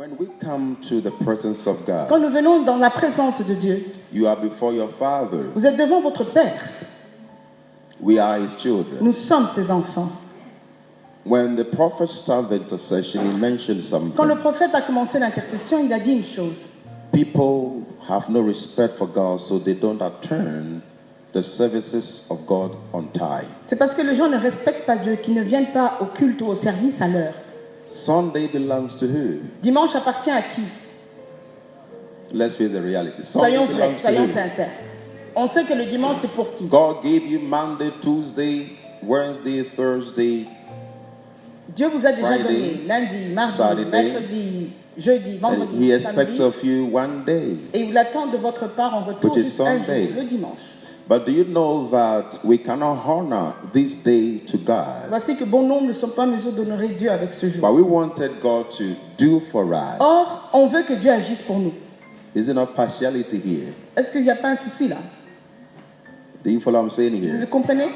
When we come to the presence of God, Quand nous venons dans la présence de Dieu, you are before your Father. vous êtes devant votre Père. We are His children. Nous sommes ses enfants. When the prophet started intercession, he mentioned Quand le something. prophète a commencé l'intercession, il a dit une chose. People have no respect for God, so they don't attend the services of God on time. C'est parce que les gens ne respectent pas Dieu qu'ils ne viennent pas au culte ou au service à l'heure. Sunday belongs to who? Dimanche appartient à qui? Let's face the reality. Sunday Soyons vrais, belongs to soyons who? sincères. On sait que le dimanche, c'est pour qui? God gave you Monday, Tuesday, Wednesday, Thursday. Dieu vous a déjà Friday, donné lundi, mardi, Saturday, mercredi, jeudi, And He vendredi, expects samedi. of you one day. Et il attend de votre part en retour Which is juste un jour, Sunday. le dimanche. But do you know that we cannot honor this day to God? Voici que bon nombre ne sont pas en mesure d'honorer Dieu avec ce jour. But we wanted God to do for us. Or, on veut que Dieu agisse pour nous. Is there not partiality here? Est-ce qu'il n'y a pas un souci là? Do you follow what I'm saying Vous le here? comprenez?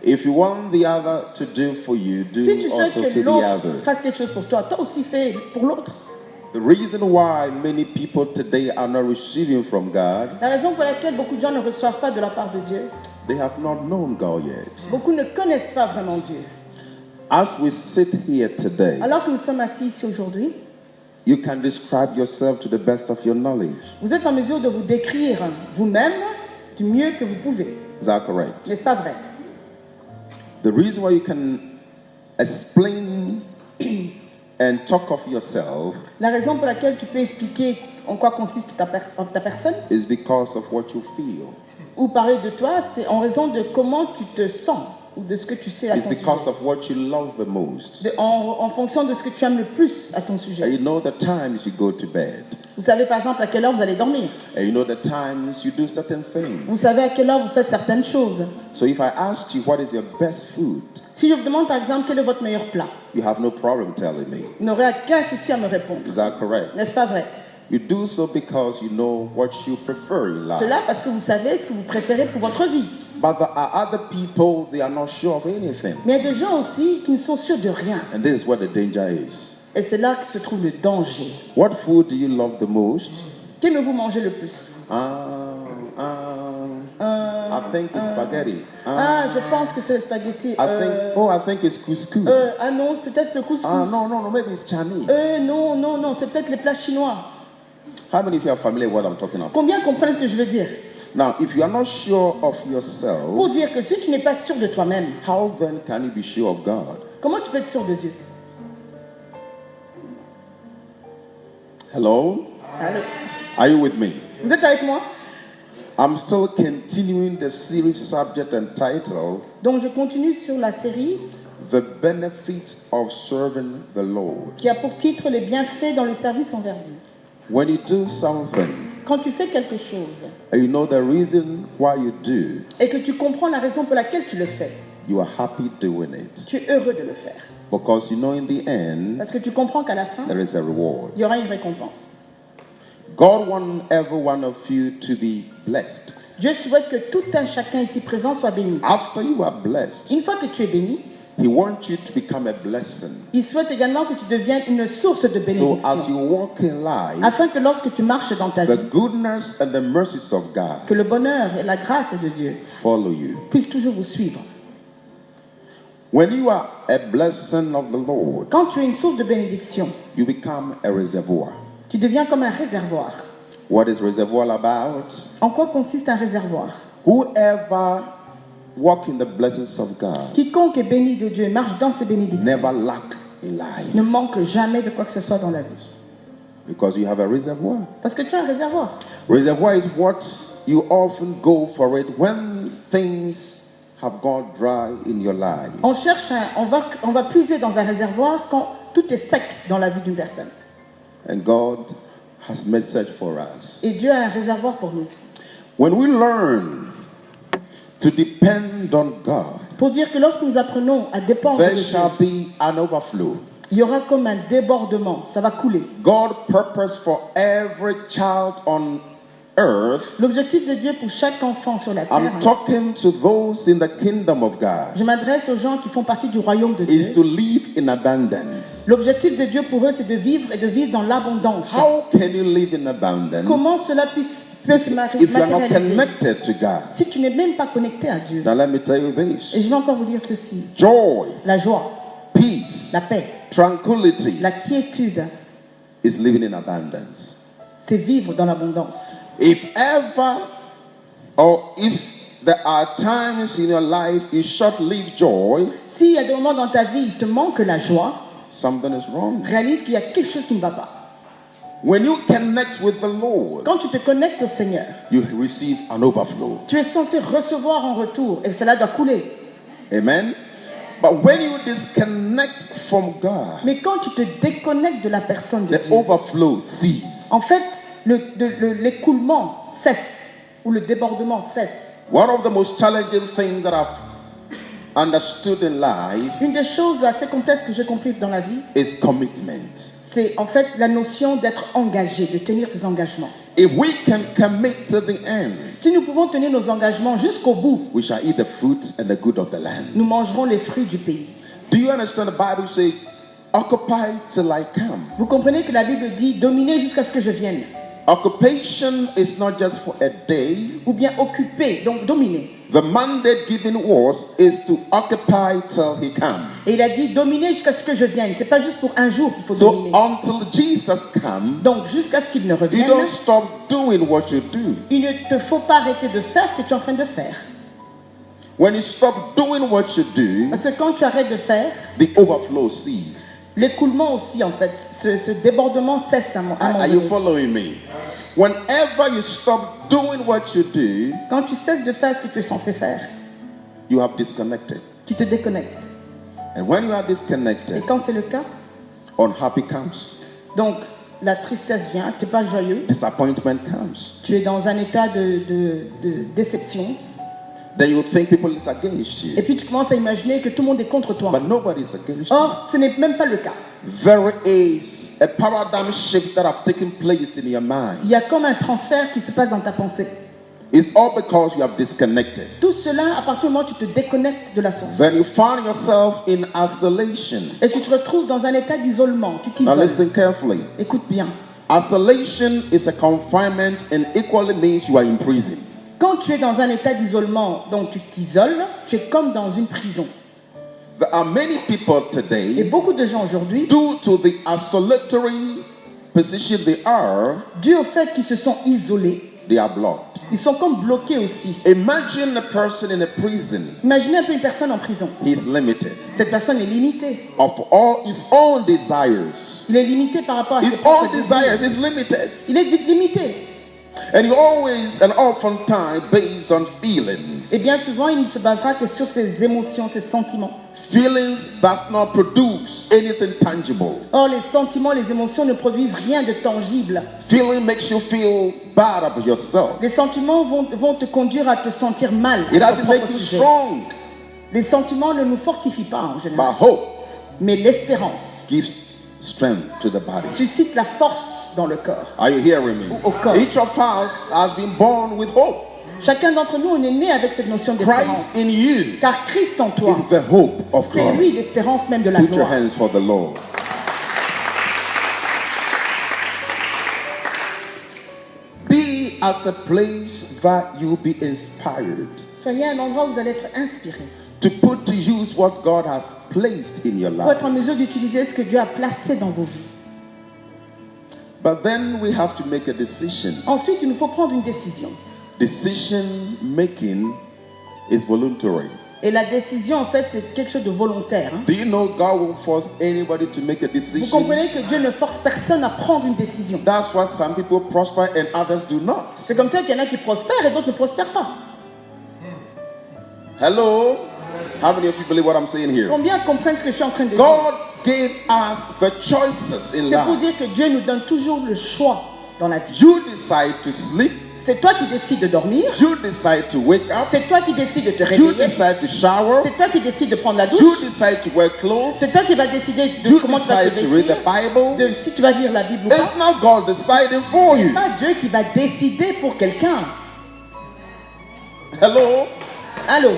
If you want the other to do for you, Si do tu souhaites also que to the l'autre other. fasse quelque chose pour toi, toi aussi fais pour l'autre. The reason why many people today are not receiving from God, La raison pour laquelle beaucoup de gens ne reçoivent pas de la part de Dieu, they have not known God yet. beaucoup ne connaissent pas vraiment Dieu. As we sit here today, Alors que nous sommes assis ici aujourd'hui, you can describe yourself to the best of your knowledge. vous êtes en mesure de vous décrire vous-même du mieux que vous pouvez. Is that correct? N'est-ce pas vrai? The reason why you can explain and talk of yourself La raison pour laquelle tu peux expliquer en quoi consiste ta personne is because of what you feel. ou parler de toi, c'est en raison de comment tu te sens ou de ce que tu sais à It's ton because sujet. of what you love the most. En fonction de ce que tu aimes le plus à ton And sujet. you know the times you go to bed. Vous savez par exemple à quelle heure vous allez dormir. And you know the times you do certain things. Vous savez à quelle heure vous faites certaines choses. So if I asked you what is your best food, Si je vous demande par exemple quel est votre meilleur plat, you have no problem telling me. vous n'aurez qu'un souci à me répondre. Is that correct? N'est-ce pas vrai? You do so because you know what you prefer in life. Cela parce que vous savez ce que vous préférez pour votre vie. But there are other people, they are not sure of anything. Mais il y a des gens aussi qui ne sont sûrs de rien. And this is where the danger is. Et c'est là que se trouve le danger. What food do you love the most? Qu'aimez-vous manger le plus? I think it's spaghetti. Je pense que c'est le spaghetti. I think it's couscous. Non, peut-être le couscous. No, maybe it's Chinese. Non, c'est peut-être les plats chinois. How many of you are familiar with what I'm talking about? Combien comprennent ce que je veux dire? Now, if you are not sure of yourself, Pour dire que si tu n'es pas sûr de toi-même, how then can you be sure of God? comment tu peux être sûr de Dieu? Hello? Allô? Are you with me? Vous êtes avec moi? I'm still continuing the series subject and title, Donc je continue sur la série The Benefits of Serving the Lord. qui a pour titre les bienfaits dans le service envers Dieu. When you do something, Quand tu fais quelque chose and you know the reason why you do, et que tu comprends la raison pour laquelle tu le fais, you are happy doing it. tu es heureux de le faire. Because you know in the end, Parce que tu comprends qu'à la fin, there is a reward. il y aura une récompense. God wants every one of you to be blessed. Dieu souhaite que tout un chacun ici présent soit béni. After you are blessed, Une fois que tu es béni, He wants you to become a blessing. il souhaite également que tu deviennes une source de So as bénédiction. you walk in life, Afin que lorsque tu marches dans ta the vie, goodness and the mercies of God que le bonheur et la grâce de Dieu follow you. puissent toujours vous suivre. When you are a blessing of the Lord, Quand tu es une source de bénédiction, you become a reservoir. tu deviens comme un réservoir. What is reservoir about? En quoi consiste un réservoir? Whoever walk in the blessings of God Quiconque est béni de Dieu et marche dans ses bénédictions never lack in life ne manque jamais de quoi que ce soit dans la vie. because you have a reservoir. Parce que tu as un réservoir. Reservoir is what you often go for it when things have gone dry in your life. On va puiser dans un réservoir quand tout est sec dans la vie d'une personne. And God has made such for us. Et Dieu a un réservoir pour nous. When we learn to depend on God, Pour dire que lorsque nous apprenons à dépendre de there Dieu, shall be an overflow. il y aura comme un débordement, ça va couler. God purpose for every child on earth, L'objectif de Dieu pour chaque enfant sur la terre, I'm talking to those in the kingdom of God, je m'adresse aux gens qui font partie du royaume de is to Dieu. live in abundance. L'objectif de Dieu pour eux, c'est de vivre et de vivre dans l'abondance. How can you live in abundance Comment cela peut se if you are not matérialiser connected to God? si tu n'es même pas connecté à Dieu? Now let me tell you Et this. je vais encore vous dire ceci. Joy, La joie, peace, la paix, tranquility la quiétude, is living in abundance. c'est vivre dans l'abondance. If ever or if there are times in your life you short-lived joy, S'il y a des moments dans ta vie, il te manque la joie, something is wrong. réalise qu'il y a quelque chose qui ne va pas. When you connect with the Lord, Quand tu te connectes au Seigneur, you receive an overflow. tu es censé recevoir en retour et cela doit couler. Amen. But when you disconnect from God, Mais quand tu te déconnectes de la personne de the Dieu, overflow ceases. en fait, l'écoulement cesse ou le débordement cesse. One of the most challenging things that I've understood in life Une des choses assez complexes que j'ai compris dans la vie, is commitment. c'est en fait la notion d'être engagé, de tenir ses engagements. If we can commit to the end, Si nous pouvons tenir nos engagements jusqu'au bout, we shall eat the fruit and the good of the land. nous mangerons les fruits du pays. Do you understand the Bible says, occupy till I come? Vous comprenez que la Bible dit dominez jusqu'à ce que je vienne, Occupation is not just for a day. ou bien occuper, donc dominer. The mandate given was is to occupy till he comes. Et il a dit dominez jusqu'à ce que je vienne. C'est pas juste pour un jour qu'il faut So dominer. until Jesus comes, Donc jusqu'à ce qu'il ne you revienne, don't stop doing what you do. il ne te faut pas arrêter de faire ce que tu es en train de faire. When you stop doing what you do, Parce que quand tu arrêtes de faire, the overflow ceases. l'écoulement aussi en fait, ce débordement cesse à un moment Are you donné. following me? Whenever you stop doing what you do, Quand tu cesses de faire ce que tu es censé faire, you have disconnected. tu te déconnectes. And when you are Et disconnected, quand c'est le cas, unhappy comes. donc la tristesse vient, tu n'es pas joyeux, Disappointment comes. tu es dans un état de déception, Then you think people is against et you. puis tu commences à imaginer que tout le monde est contre toi. But nobody is against you. Or, ce n'est même pas le cas. There is a paradigm shift that have taken place in your mind. Il y a comme un transfert qui se passe dans ta pensée. It's all because you have disconnected. Tout cela, à partir du moment où tu te déconnectes de la source. Then you find yourself in isolation. Et tu te retrouves dans un état d'isolement. Tu Now t'isoles. listen carefully. Écoute bien. Isolation is a confinement and equally means you are in prison. Quand tu es dans un état d'isolement, donc tu t'isoles, tu es comme dans une prison. There are many people Et today, beaucoup de gens aujourd'hui, due to the isolatory position they are dû au fait qu'ils se sont isolés, blocked. ils sont comme bloqués aussi. Imagine a person in a prison. Imaginez un peu une personne en prison. He's limited Cette personne est limitée. of all his own desires. Il est limité par rapport à ses His propres own desires désirs. is limited. Il est vite limité. And you always and oftentimes based on feelings. Et bien souvent, il ne se basera que sur ses émotions, ses sentiments. Feelings does not produce anything tangible. Or, les sentiments, les émotions ne produisent rien de tangible. Feeling makes you feel bad about yourself. Les sentiments vont te conduire à te sentir mal. It à ton doesn't make propre you sujet. strong. Les sentiments ne nous fortifient pas en général. But hope Mais l'espérance gives strength to the body. suscite la force dans le corps. Are you hearing me? Au corps. Each of us has been born with hope. Chacun d'entre nous, on est né avec cette notion d'espérance. Christ in you Car Christ en toi, is the hope of c'est glory. lui l'espérance même de la Put your gloire. hands for the Lord. Be at a place that you'll be inspired Soyez à un endroit où vous allez être inspiré. to put to use what God has placed in your Pour life. être en mesure d'utiliser ce que Dieu a placé dans vos vies. But then we have to make a decision. Ensuite, il nous faut prendre une décision. Decision making is voluntary. Et la décision, en fait, c'est quelque chose de volontaire. hein. Do you know God won't force anybody to make a Vous decision? comprenez que Dieu ne force personne à prendre une décision. That's why some people prosper and others do not. C'est comme ça qu'il y en a qui prospèrent et d'autres ne prospèrent pas. Hello? How many of you believe what I'm saying here? Combien comprennent ce que je suis en train de dire? God gave us the choices in C'est pour life. dire que Dieu nous donne toujours le choix dans la vie. You decide to sleep C'est toi qui décides de dormir. You decide to wake up. C'est toi qui décides de te You réveiller. decide to shower. C'est toi qui décides de prendre la You douche. decide to wear clothes. C'est toi qui vas décider de You comment tu vas te decide to read vêtir, the Bible. de si tu vas lire la Bible ou pas. It's not God deciding for C'est you. pas Dieu qui va décider pour quelqu'un. Hello? Allô?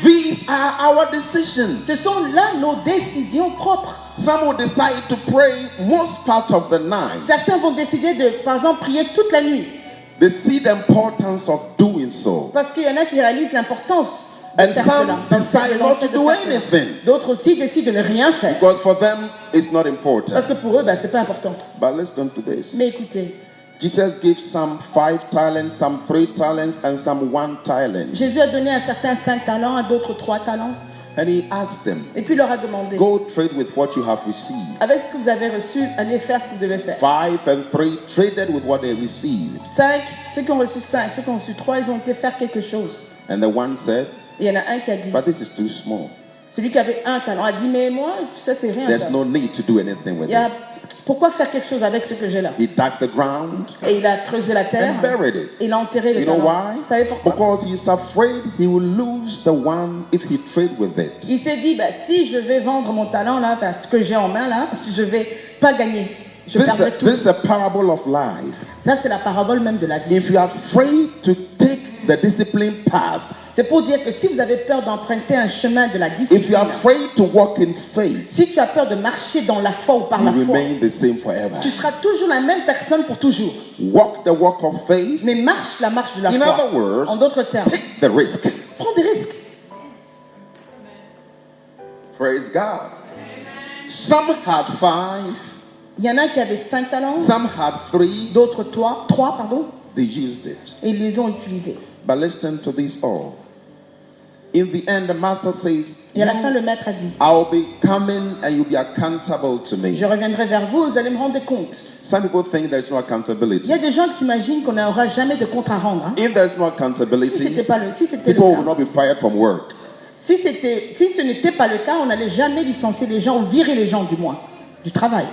These are our decisions. Ce sont là nos décisions propres. Some will decide to pray most part of the night. Certains vont décider de, par exemple, prier toute la nuit. They see the importance of doing so. Parce qu'il y en a qui réalisent l'importance de And faire some cela. decide not to do anything. D'autres aussi décident de ne rien faire. Because for them, it's not Parce important. que pour eux, c'est pas important. But listen to this. Mais écoutez, Jesus gave some 5 talents, some 3 talents, and some 1 talent. Jésus a donné à certains 5 talents, à d'autres 3 talents. And he asked them, Et puis il leur a demandé, go trade with what you have received. avec ce que vous avez reçu, allez faire ce que vous devez faire. 5 and 3 traded with what they received. 5, ceux qui ont reçu 5, ceux qui ont reçu 3, ils ont été faire quelque chose. And the one said, Et il y en a un qui a dit, but this is too small. celui qui avait un talent a dit, mais moi, ça c'est rien. There's ça. no need to do anything with Il y a, it. pourquoi faire quelque chose avec ce que j'ai là? He dug the ground Et il a creusé la terre, and buried it. et il a enterré le You know talent. why? Vous savez pourquoi? Because he's afraid he will lose the one if he trade with it. Il s'est dit, si je vais vendre mon talent là, ce que j'ai en main là, je vais pas gagner. Je perdrai tout. This is a parable of life. Ça c'est la parabole même de la vie. If you are afraid to take the disciplined path, C'est pour dire que si vous avez peur d'emprunter un chemin de la if you discipline, are afraid to walk in faith, si tu as peur de marcher dans la foi ou par you la foi, remain the same forever. tu seras toujours la même personne pour toujours. Walk the walk of faith. Mais marche la marche de la In foi. other words, En d'autres termes, take the risk. prends des risques. Praise God. Some had 5, Il y en a qui avaient 5 talents, some had 3. d'autres 3, pardon, They used it. et ils les ont utilisés. But listen to this all. In the end, the master says, Et à la fin, le maître a dit, I'll be coming and you'll be accountable to me. je reviendrai vers vous, vous allez me rendre compte. Some people think there's no Il y accountability. a des gens qui s'imaginent qu'on n'aura jamais de compte à rendre. hein. If there's no Si c'était accountability, pas le, si c'était le people will cas, not be fired from work. si ce n'était pas le cas, on n'allait jamais licencier les gens ou virer les gens du moins du travail.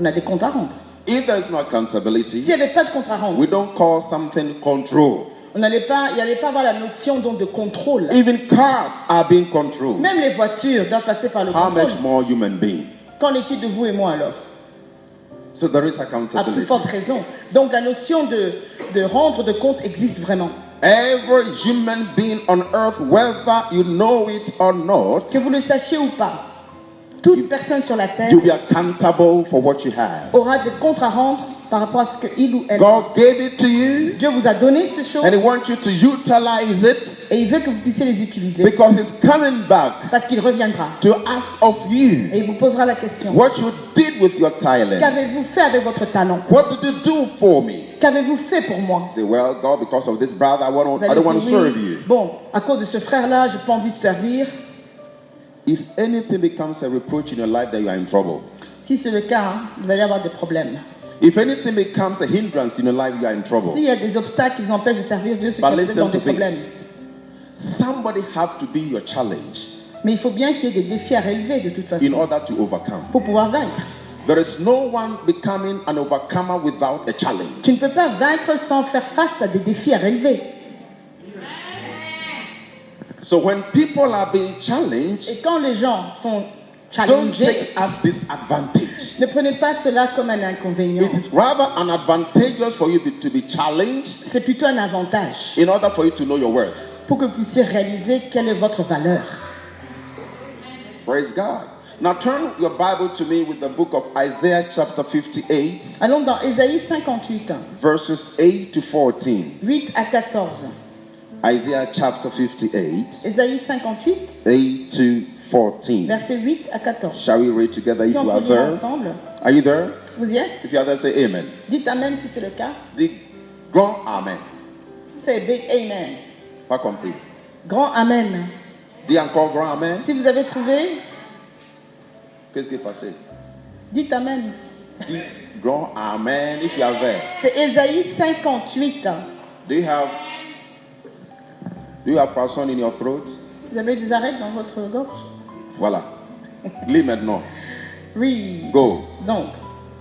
On a des comptes à rendre. If there's no S'il accountability, n'y avait pas de compte à rendre, we don't call something control. il n'y allait pas avoir la notion donc de contrôle. Even cars are being controlled. Même les voitures doivent passer par le How contrôle. much more human being? Qu'en est-il de vous et moi alors? So there is À plus accountability. forte raison. Donc la notion de rendre de compte existe vraiment. Every human being on earth, whether you know it or not, Que vous le sachiez ou pas, toute personne sur la terre you'll be accountable for what you have. aura des comptes à rendre par rapport à ce qu'il ou elle. God gave it to you, Dieu vous a donné ces choses and He wants you to utilize it et il veut que vous puissiez les utiliser because He's coming back parce qu'il reviendra. to ask of you Et il vous posera la question. what you did with your talent. Qu'avez-vous fait avec votre talent? What did you do for me? Qu'avez-vous fait pour moi? Say, well, God, because of this brother, Vous I allez don't want to dire, oui, serve you. bon, à cause de ce frère-là, je n'ai pas envie de servir. If anything becomes a reproach in your life, then you are in trouble. Si c'est le cas, hein, vous allez avoir des problèmes. If anything becomes a hindrance in your life, you are in trouble. S'il y a des obstacles qui vous empêchent de servir Dieu, c'est que But vous êtes dans listen des to problèmes. this. Somebody have to be your challenge Mais il faut bien qu'il y ait des défis à relever de toute in façon order to overcome. pour pouvoir vaincre. There is no one becoming an overcomer without a challenge. Tu ne peux pas vaincre sans faire face à des défis à relever. So when people are being challenged, Et quand les gens sont don't challengés, take as disadvantage. ne prenez pas cela comme un inconvénient. It is rather an advantageous for you to be challenged C'est plutôt un avantage in order for you to know your worth. pour que vous puissiez réaliser quelle est votre valeur. Praise God. Now turn your Bible to me with the book of Isaiah chapter 58, Allons dans Ésaïe 58, verses 8 to 14. 8 à 14. Isaiah chapter 58, Ésaïe 58, 8 to 14. versets 8 à 14. Shall we read together if Si on you peut are lire there? ensemble, Are you there? vous y êtes? If you are there, say amen. Dites Amen si c'est le cas. Dis grand amen. C'est big Amen. Pas compris. Grand Amen. Dis encore grand amen. Si vous avez trouvé, Qu'est-ce qui est passé? dites Amen. Dis grand amen if you are there. C'est Ésaïe 58. Do you have person in your throat? Vous avez des arêtes dans votre gorge? Voilà. Lis maintenant. Oui. Go. Donc,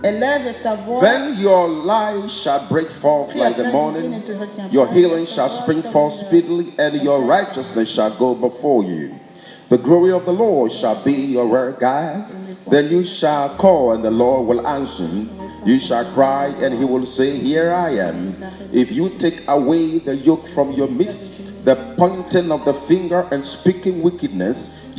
Élève ta voix. Then your light shall break forth Crie like the après, morning, ne te retiens your pas. healing Ta shall voix spring comme forth une- speedily, and your righteousness shall go before you. The glory of the Lord shall be your rear guard. Then you shall call, and the Lord will answer. You shall cry, and he will say, Here I am. If you take away the yoke from your midst, the pointing of the finger and speaking wickedness,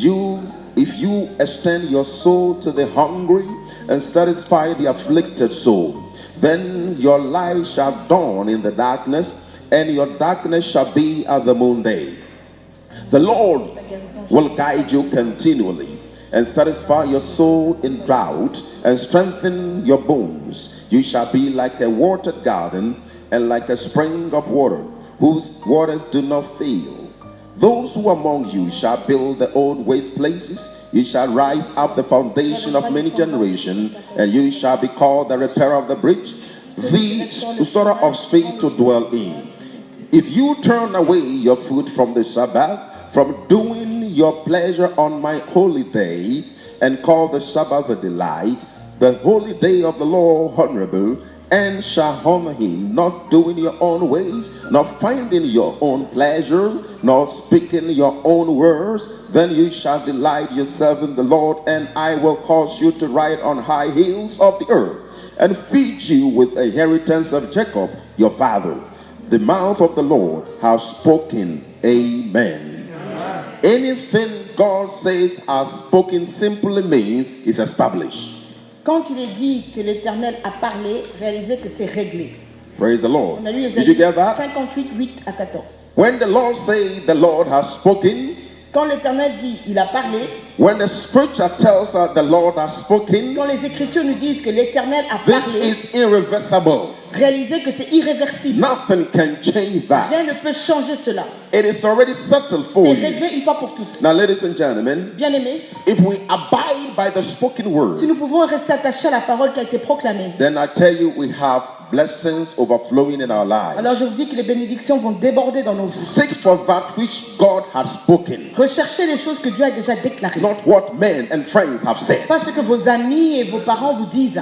if you extend your soul to the hungry and satisfy the afflicted soul, then your light shall dawn in the darkness, and your darkness shall be as the noonday. The Lord will guide you continually and satisfy your soul in drought and strengthen your bones. You shall be like a watered garden and like a spring of water, whose waters do not fail. Those who among you shall build the old waste places. You shall rise up the foundation of many generations, and you shall be called the repairer of the bridge, the restorer of street to dwell in. If you turn away your foot from the Sabbath, from doing your pleasure on my holy day, and call the Sabbath a delight, the holy day of the Lord honorable, and shall honor him, not doing your own ways, not finding your own pleasure, nor speaking your own words, then you shall delight yourself in the Lord, and I will cause you to ride on high hills of the earth, and feed you with the inheritance of Jacob, your father. The mouth of the Lord has spoken. Amen. Anything God says has spoken simply means it's established. Quand il est dit que l'Éternel a parlé, réalisez que c'est réglé. Praise the Lord. On a lu Did you Ésaïe get that? 58, 8 à 14. When the Lord says the Lord has spoken, Quand l'Éternel dit il a parlé, when the scripture tells us the Lord has spoken, quand les Écritures nous disent que l'Éternel a this parlé, is irreversible. réalisez que c'est irréversible. Nothing can change that. Rien ne peut changer cela. It is already settled for C'est you. réglé une fois pour toutes. Now, ladies and gentlemen, Bien aimé, if we abide by the spoken word, si nous pouvons rester attachés à la parole qui a été proclamée, then I tell you, we have blessings overflowing in our lives. alors je vous dis que les bénédictions vont déborder dans nos vies. Seek for that which God has spoken, Recherchez les choses que Dieu a déjà déclarées. not what men and friends have said. Pas ce que vos amis et vos parents vous disent.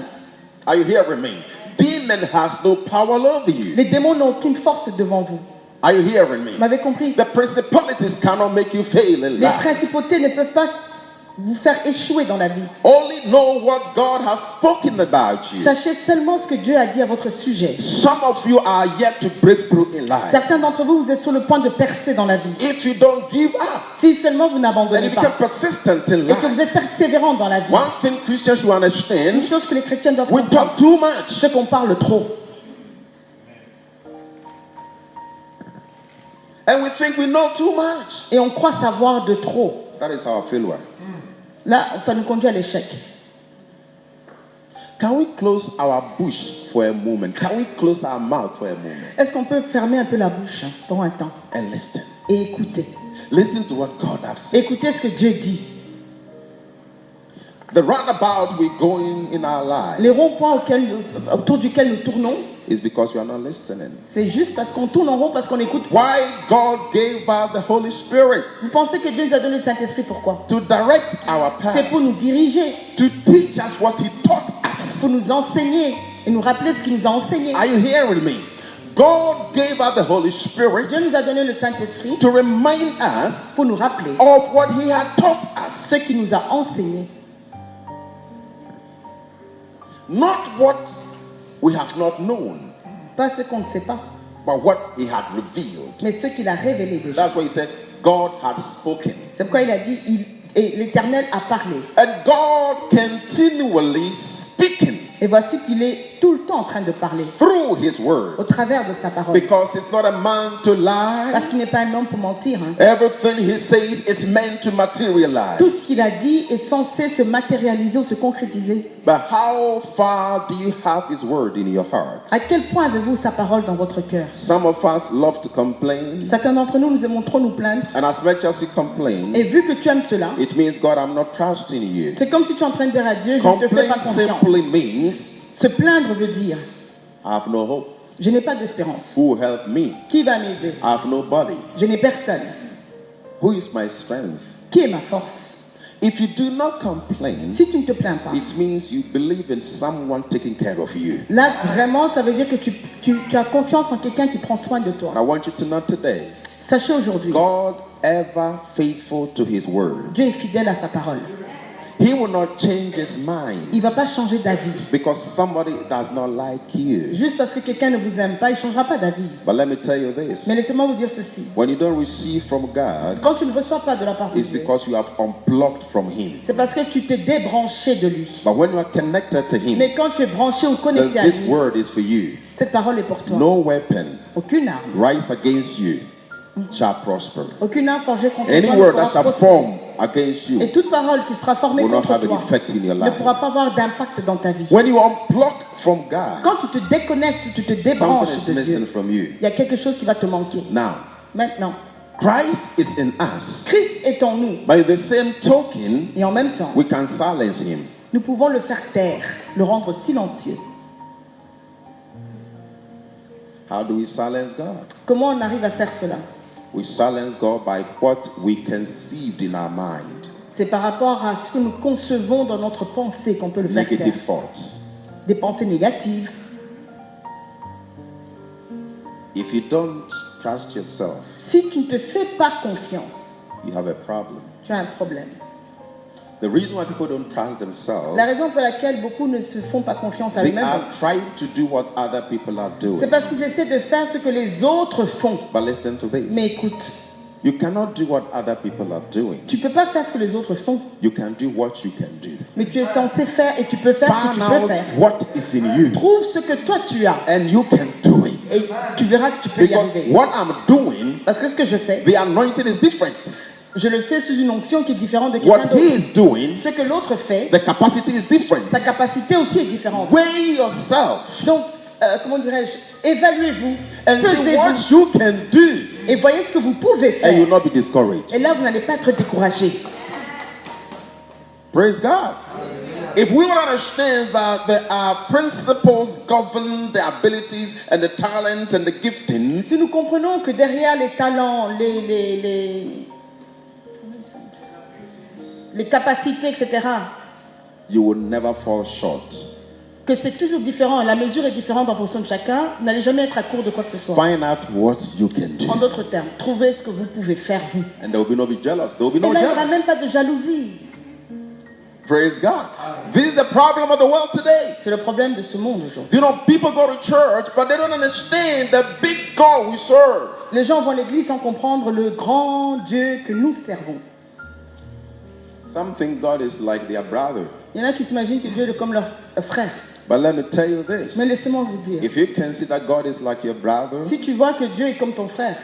Are you hearing me? Demon has no power over you. Les démons n'ont aucune force devant vous. Are you hearing me? Vous m'avez compris? The principalities cannot make you fail in Les life. principautés ne peuvent pas vous faire échouer dans la vie. Only know what God has spoken about you. Sachez seulement ce que Dieu a dit à votre sujet. Some of you are yet to break through in life. Certains d'entre vous, vous êtes sur le point de percer dans la vie. If you don't give up Si seulement vous and n'abandonnez you become pas persistent in et que life, vous êtes persévérant dans la vie. one thing Christians should Une understand, chose que les chrétiens doivent we comprendre, talk too much. c'est qu'on parle trop. And we think we know too much. Et on croit savoir de trop. That is our failure. Là, ça nous conduit à l'échec. Can we close our bush for a moment? Can we close our mouth for a moment Est-ce qu'on peut fermer un peu la bouche pour un temps and listen? et écouter? Listen to what God has said. Écoutez ce que Dieu dit. The roundabout we're going in our life Les ronds-points autour duquel nous tournons, is because we are not listening. c'est juste parce qu'on tourne en rond, parce qu'on écoute. Why God gave us the Holy Spirit? Vous pensez que Dieu nous a donné le Saint-Esprit, pourquoi? To direct our C'est path, pour nous diriger, to teach us what He taught us. pour nous enseigner et nous rappeler ce qu'il nous a enseigné. Are you hearing me? God gave us the Holy Spirit Dieu nous a donné le Saint-Esprit to remind us pour nous rappeler of what He had taught us. ce qu'il nous a enseigné. Not what we have not known, Pas ce qu'on ne sait pas, but what He had revealed. mais ce qu'il a révélé déjà. That's why He said, God had spoken. C'est pourquoi il a dit, et l'Éternel a parlé. And God continually speaking Et voici qu'il est tout le temps en train de parler, through His word. au travers de sa parole. Because He's not a man to lie. Parce qu'il n'est pas un homme pour mentir. Hein. Everything He says is meant to materialize. Tout ce qu'il a dit est censé se matérialiser ou se concrétiser. But how far do you have His word in your heart? À quel point avez-vous sa parole dans votre cœur? Some of us love to complain. Certains d'entre nous, nous aimons trop nous plaindre. And as much as you complain, Et vu que tu aimes cela, it means, God, I'm not trusting you. c'est comme si tu es en train de dire à Dieu, je ne te fais Complain pas confiance. simply means, Se plaindre veut dire, I have no hope. je n'ai pas d'espérance. Who will help me? Qui va m'aider? I have nobody. Je n'ai personne. Who is my strength? Qui est ma force? If you do not complain, Si tu ne te plains pas, it means you believe in someone taking care of you. là vraiment ça veut dire que tu as confiance en quelqu'un qui prend soin de toi. And I want you to know today, Sachez aujourd'hui, God ever faithful to his word. Dieu est fidèle à sa parole. He will not change his mind Il ne va pas changer d'avis. because somebody does not like you. Juste parce que quelqu'un ne vous aime pas, il ne changera pas d'avis. But let me tell you this. Mais laissez-moi vous dire ceci. When you don't receive from God, Quand tu ne reçois pas de la part de it's Dieu, because you have unplugged from him. c'est parce que tu t'es débranché de lui. But when you are connected to him, Mais quand tu es branché ou then connecté à this lui, word is for you. cette parole est pour toi. No weapon Aucune arme. rise against you shall prosper. Aucune arme forgée contre Any toi ne word pourra that shall prospérer. form against Et you toute parole qui sera formée will not contre have an toi effect in your ne life. pourra pas avoir d'impact dans ta vie. When you unplug from God, Quand tu te déconnectes, tu te débranches something is de missing Dieu, from you. il y a quelque chose qui va te manquer. Now, Maintenant, Christ is in us. Christ est en nous. By the same token, Et en même temps, we can silence him. nous pouvons le faire taire, le rendre silencieux. How do we silence God? Comment on arrive à faire cela? We silence God by what we conceived in our mind. C'est par rapport à ce que nous concevons dans notre pensée qu'on peut le faire taire. Negative thoughts. Des pensées négatives. If you don't trust yourself, Si tu ne te fais pas confiance, you have a problem. tu as un problème. The reason why people don't trust themselves, La raison pour laquelle beaucoup ne se font pas confiance à they eux-mêmes, are trying to do what other people are c'est doing. parce qu'ils essaient de faire ce que les autres font. But listen to this. Mais écoute, You cannot do what other people are doing. tu ne peux pas faire ce que les autres font, You can do what you can do. mais tu es censé faire et tu peux faire ce que Find tu peux out faire. what is in you Trouve ce que toi tu as and you can do it. et tu verras que tu peux y Because arriver. what I'm doing, Parce que ce que je fais, the anointing is different. je le fais sous une onction qui est différente de quelqu'un What he d'autre. is doing, Ce que l'autre fait, the capacity is different. sa capacité aussi est différente. Weigh yourself Donc, comment dirais-je, évaluez-vous, and see pesez-vous what you can do, et voyez ce que vous pouvez and you will faire. not be discouraged. Et là, vous n'allez pas être découragé. Praise God. If we will understand that there are principles governing the abilities and the talents and the giftings, Si nous comprenons que derrière les talents, les capacités, etc., you will never fall short. que c'est toujours différent, la mesure est différente en fonction de chacun, vous n'allez jamais être à court de quoi que ce soit. Find out what you can En do. d'autres termes, trouvez ce que vous pouvez faire vous. And there will be no be jealous. There will be Et no là, il n'y aura jealous. même pas de jalousie. Praise God. This is the problem of the world today. C'est le problème de ce monde aujourd'hui. You know, people go to church, but they don't understand the big God we serve. Les gens vont à l'église sans comprendre le grand Dieu que nous servons. Some think God is like their brother. Il y en a qui s'imaginent que Dieu est comme leur frère. But let me tell you this. Mais laissez-moi vous dire, If you consider God is like your brother, si tu vois que Dieu est comme ton frère,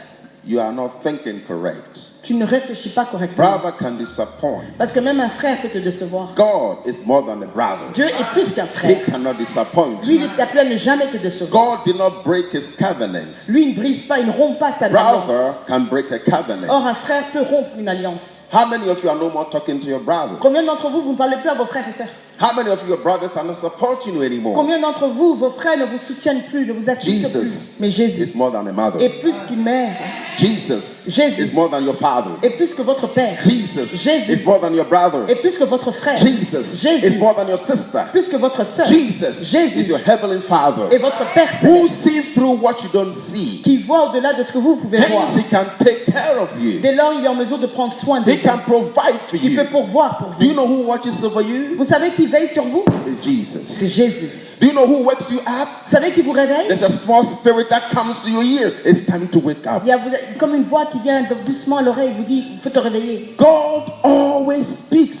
you are not thinking correct. tu ne réfléchis pas correctement. Brother can disappoint. Parce que même un frère peut te décevoir. God is more than a brother. Dieu est plus qu'un He frère. cannot disappoint Lui, you. il est appelé à ne jamais te décevoir. God did not break his covenant. Lui, il ne brise pas, il ne rompt pas sa alliance. Brother can break a covenant. Or, un frère peut rompre une alliance. How many of you are no more talking to your brother? Combien d'entre vous, vous ne parlez plus à vos frères et sœurs? How many of your brothers are not supporting you anymore? Combien d'entre vous, vos frères ne vous soutiennent plus, ne vous assistent plus? Jesus Mais Jésus is more than a mother. est plus qu'une mère, Jesus Jésus is more than your father. est plus que votre père, Jesus Jésus is more than your brother. est plus que votre frère, Jesus Jésus is more than your sister. plus que votre sœur, Jesus Jésus is your heavenly Father, et votre Père who céleste, sees through what you don't see. qui voit au-delà de ce que vous pouvez voir. Hence, he can take care of you. Dès lors, il est en mesure de prendre soin de He vous. can provide for Il peut you. pourvoir pour Do you vous. know who watches over you? Vous savez qui veille sur vous? It's Jesus. C'est Jésus. Do you know who wakes you up? Vous savez qui vous réveille? There's a small spirit that comes to your ear. It's time to wake up. Il y a comme une voix qui vient doucement à l'oreille et vous dit, il faut te réveiller. God always speaks,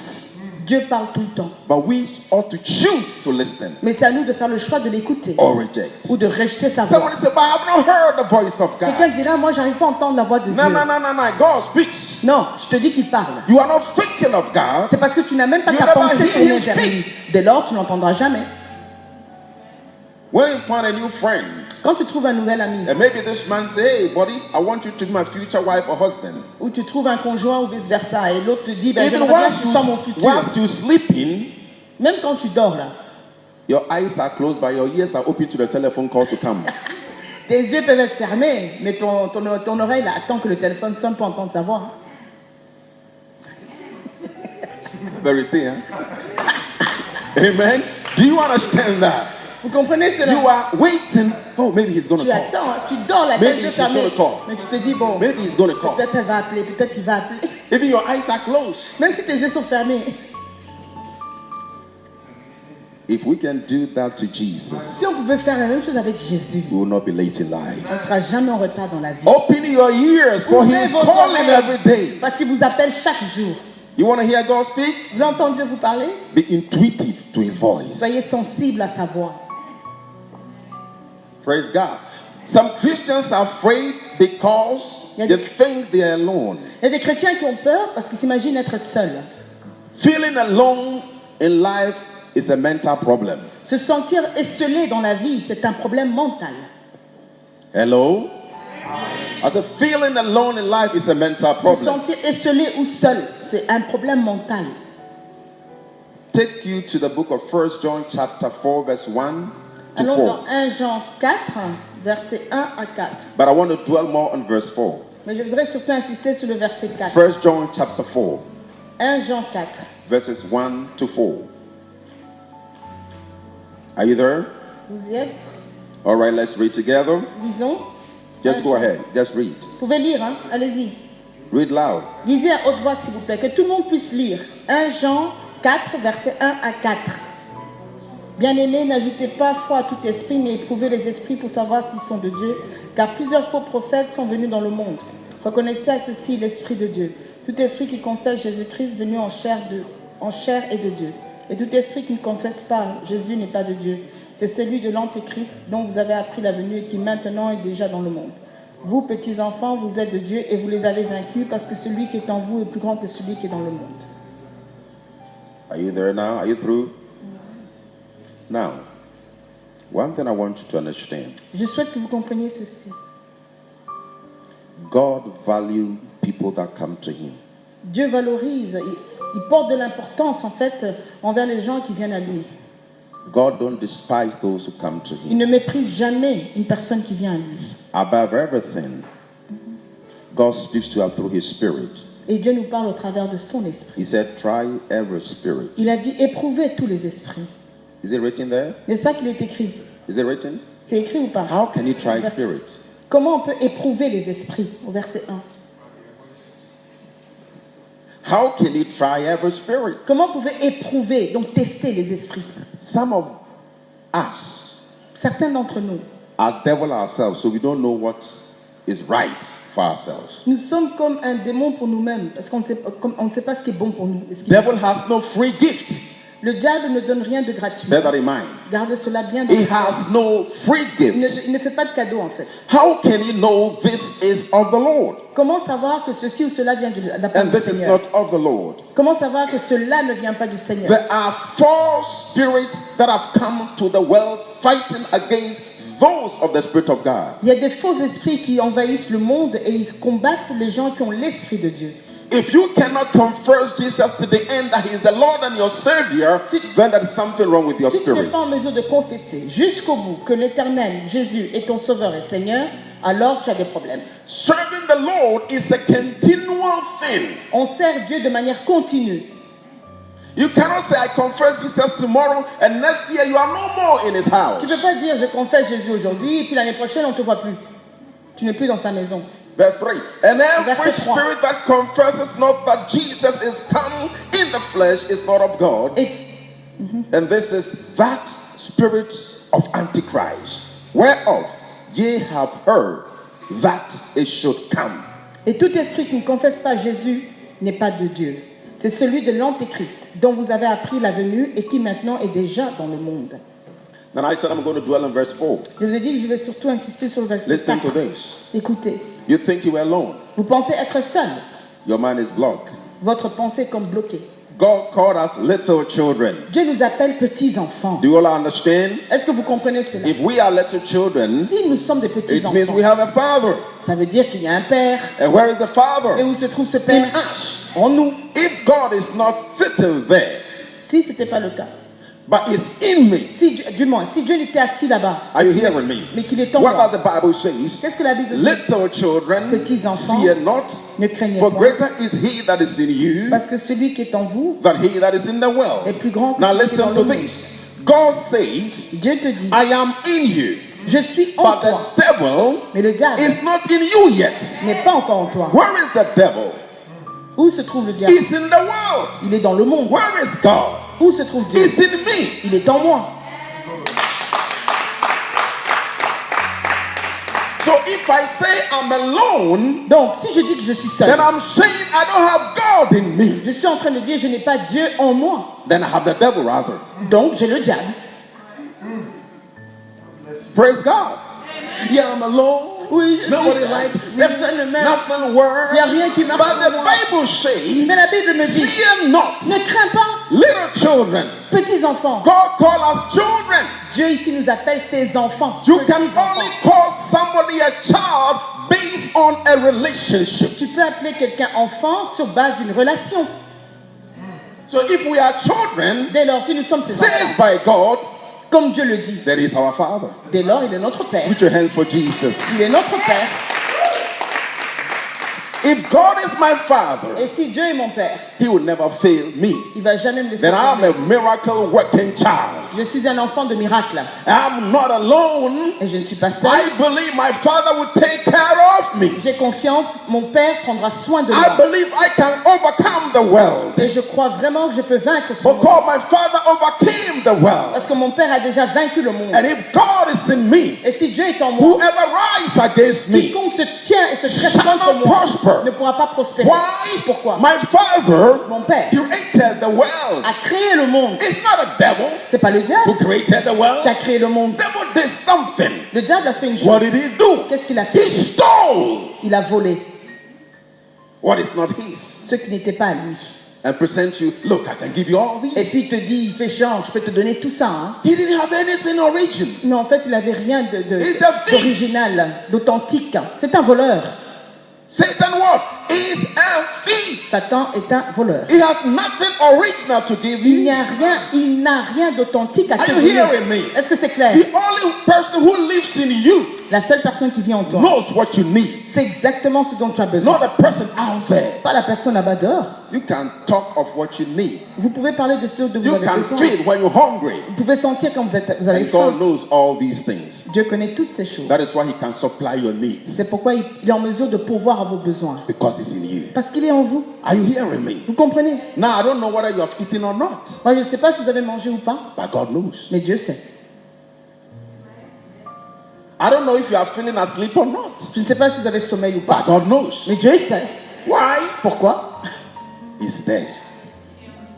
Dieu parle tout le temps. but we ought to choose to listen Mais c'est à nous de faire le choix de l'écouter or reject. ou de rejeter sa voix. Someone said, but I have not heard the voice of Quelqu'un God. dira, moi j'arrive pas à entendre la voix de Dieu. No, no, no, no, no. God speaks. Non, je te dis qu'il parle. You are not thinking of God. C'est parce que tu n'as même pas You qu'à never penser hear tourner him vers speak. lui. Dès lors, tu n'entendras jamais. When you find a new friend, Quand tu trouves un nouvel ami, and maybe this man say, hey, buddy, I want you to be my future wife or husband. ou tu trouves un conjoint ou vice versa, et l'autre te dit, ben, Even j'aimerais bien que tu sois mon futur. whilst you sleeping, Même quand tu dors là, your eyes are closed, but your ears are open to the telephone call to come. tes yeux peuvent être fermés, mais ton oreille là, attend que le téléphone sonne pour entendre sa voix. Verité, hein? Amen. Do you understand that? Vous comprenez cela? You are waiting. Oh, maybe he's going to Tu call. attends, tu dors la Maybe tête she's fermée. gonna call. Mais tu te dis, bon, Maybe he's going to call. peut-être elle va appeler, peut-être qu'il va appeler. Even your eyes are closed. Même si tes yeux sont fermés. If we can do that to Jesus, Si on pouvait faire la même chose avec Jésus, we will not be late in life. on ne sera jamais en retard dans la vie. Open your ears, for he Ouvrez is vos calling oreilles, every day. parce qu'il vous appelle chaque jour. You want to hear God speak? Vous voulez entendre Dieu vous parler? Be intuitive to his voice. Soyez sensible à sa voix. Praise God. Some Christians are afraid because they think they are alone. Il y a des chrétiens qui ont peur parce qu'ils s'imaginent être seuls. Feeling alone in life is a mental problem. Se sentir esselé dans la vie, c'est un problème mental. Hello? I said, feeling alone in life is a mental Se problem. sentir esselé ou seul, c'est un problème mental. Take you to the book of 1 John chapter 4 verse 1 to Allons 4. dans 1 Jean 4, versets 1 à 4. But I want to dwell more on verse 4. Mais je voudrais surtout insister sur le verset 4. 1 John chapter 4 1 Jean 4. verses 1 to 4. Are you there? Vous y êtes? All right, let's read together. Lisons. Just go ahead. Just read. Vous pouvez lire, hein? Allez-y. Read loud. Lisez à haute voix, s'il vous plaît, que tout le monde puisse lire. 1 Jean 4, versets 1 à 4. Bien-aimés, n'ajoutez pas foi à tout esprit, mais éprouvez les esprits pour savoir s'ils sont de Dieu, car plusieurs faux prophètes sont venus dans le monde. Reconnaissez à ceci l'Esprit de Dieu. Tout esprit qui confesse Jésus-Christ venu en chair est de Dieu. Et tout esprit qui ne confesse pas Jésus n'est pas de Dieu. C'est celui de l'Antéchrist dont vous avez appris la venue et qui maintenant est déjà dans le monde. Vous, petits enfants, vous êtes de Dieu et vous les avez vaincus parce que celui qui est en vous est plus grand que celui qui est dans le monde. Are you there now? Are you through? Now, one thing I want you to understand. Je souhaite que vous compreniez ceci. God values people that come to him. Dieu valorise, il porte de l'importance en fait envers les gens qui viennent à lui. God don't despise those who come to Il him. ne méprise jamais une personne qui vient à lui. Above everything, God speaks to us through his spirit. Et Dieu nous parle au travers de son esprit. He said, try every spirit. Il a dit éprouvez tous les esprits. Is it written there? C'est ça qu'il est écrit. Is it written? C'est écrit ou pas? How can you try spirits? Comment on peut éprouver les esprits au verset 1? How can you try every spirit? Comment vous pouvez éprouver, donc tester les esprits? Some of us Certains d'entre nous, are devil ourselves, so we don't know what is right for ourselves. nous sommes comme un démon pour nous-mêmes, parce qu'on ne sait pas ce qui est bon pour nous. et ce qui- Devil has no free gifts. Le diable ne donne rien de gratuit. Bear that in mind. Gardez cela bien. He has no free gifts. Il ne fait pas de cadeau en fait. How can you know this is of the Lord Comment savoir que ceci ou cela vient de la part and du this is Seigneur? not of the Lord? Comment savoir que cela ne vient pas du Seigneur? There are false spirits that have come to the world fighting against those of the Spirit of God. Il y a des faux esprits qui envahissent le monde et ils combattent les gens qui ont l'esprit de Dieu. If you cannot confess Jesus to the end that he is the Lord and your Savior, then there is something wrong with your Si tu n'es spirit. pas en mesure de confesser jusqu'au bout que l'Éternel, Jésus, est ton Sauveur et Seigneur, alors tu as des problèmes. Serving the Lord is a continual thing. On sert Dieu de manière continue. You cannot say, I confess Jesus tomorrow, and next year you are no more in his house. Tu ne peux pas dire je confesse Jésus aujourd'hui et puis l'année prochaine on ne te voit plus. Tu n'es plus dans sa maison. Verse 3. And every Verset 3. spirit that confesses not that Jesus is come in the flesh is not of God. Et And this is that spirit of Antichrist, whereof ye have heard that it should come. Et tout esprit qui ne confesse pas Jésus n'est pas de Dieu. C'est celui de l'Antéchrist, dont vous avez appris la venue et qui maintenant est déjà dans le monde. Then I said I'm going to dwell on verse 4. Je vous ai dit que je vais surtout insister sur le verset Listen 4. to this. Écoutez, You think you are alone. vous pensez être seul. Your mind is blocked. Votre pensée est comme bloquée. God called us little children. Dieu nous appelle petits enfants. Do you all understand? Est-ce que vous comprenez cela? If we are little children, Si nous sommes des petits it means enfants, we have a father. ça veut dire qu'il y a un père. And where is the Et father? où se trouve ce In père? us. En nous. If God is not sitting there, Si ce n'était pas le cas, but it's in me. Du moins, si Dieu était assis là-bas, Are you hearing me? mais qu'il est en What moi, does the Bible says? qu'est-ce que la Bible dit? Little children, Petits enfants, fear not, ne craignez for point, greater is he that is in you parce que celui qui est en vous than he that is in the est world. plus grand que Now celui qui est dans listen le to monde. this. God says, Dieu te dit, I am in you, je suis en but toi, the devil mais le diable is not in you yet. n'est pas encore en toi. Where is the devil? Où se trouve le diable? He's in the world. Il est dans le monde. Where is God? Où se trouve Dieu? He's in me. Il est en moi. So if I say I'm alone, Donc, si je dis que je suis then seul, I'm saying I don't have God in me. je suis en train de dire je n'ai pas Dieu en moi. Then I have the devil rather. Donc, j'ai le diable. Praise God. Yeah, I'm alone. Oui, je Nobody suis seul. likes me. Personne ne m'aime. Nothing works. Il n'y a rien qui marche But pour the moi. Bible says, Mais la Bible me dit, fear not, ne crains pas, little children. petits enfants. God call us children. Dieu ici nous appelle ses enfants. You Petits can enfants. only call somebody a child based on a relationship. Tu peux appeler quelqu'un enfant sur base d'une relation. So if we are children, Dès lors, si nous sommes ses saved enfants, by God, comme Dieu le dit, that is our Father. dès lors, il est notre Père. Put your hands for Jesus. Il est notre Père. If God is my Father, Et si Dieu est mon Père, He will never fail me. il ne va jamais me laisser Then I'm tomber. a miracle working child. Je suis un enfant de miracle. I'm not alone. Et je ne suis pas seul. I believe my Father will take care of me. J'ai confiance, mon Père prendra soin de I moi. believe I can overcome the world. Et je crois vraiment que je peux vaincre ce monde. Because my Father overcame the world. Parce que mon Père a déjà vaincu le monde. And if God is in me, Et si Dieu est en moi, whoever rise against me, quiconque se tient et se traite shall contre not moi prosper. ne pourra pas prospérer. Why? Pourquoi? My Father Mon Père created the world. a créé le monde. It's not a devil C'est pas le who diable created the qui world. a créé le monde. The devil did something. Le diable a fait une What chose. did he do? Qu'est-ce qu'il a He fait? stole Il a volé what is not his ce qui n'était pas à lui. and present you. Look, I can give you all Et these. puis il te dit, il fait genre, je peux te donner tout ça. Hein. He didn't have anything original. Non, en fait, il n'avait rien He's a thief. d'original, d'authentique. C'est un voleur. Satan what? Is a thief. Satan est un voleur. He has nothing original to give Il you. n'a rien d'authentique à Are te you donner. hearing me? Est-ce que c'est clair? The only person who lives in you La seule personne qui vit en toi, knows what you need. c'est exactement ce dont tu as besoin. Not a person out there. Pas la personne là-bas dehors. You can talk of what you need. Vous pouvez parler de ce dont vous You avez can besoin. feel when you're hungry. Vous pouvez sentir quand vous avez And God faim. knows all these things. Dieu connaît toutes ces choses. That is why He can supply your needs. C'est pourquoi il est en mesure de pourvoir à vos besoins. Because it's in you. Parce qu'il est en vous. Are you hearing me? Vous comprenez? Now, I don't know whether you have eaten or not. Moi, je ne sais pas si vous avez mangé ou pas, But God knows. mais Dieu sait. I don't know if you are feeling asleep or not. Je ne sais pas si vous avez sommeil ou But pas, God knows. mais Dieu sait. Why? Pourquoi? He's there.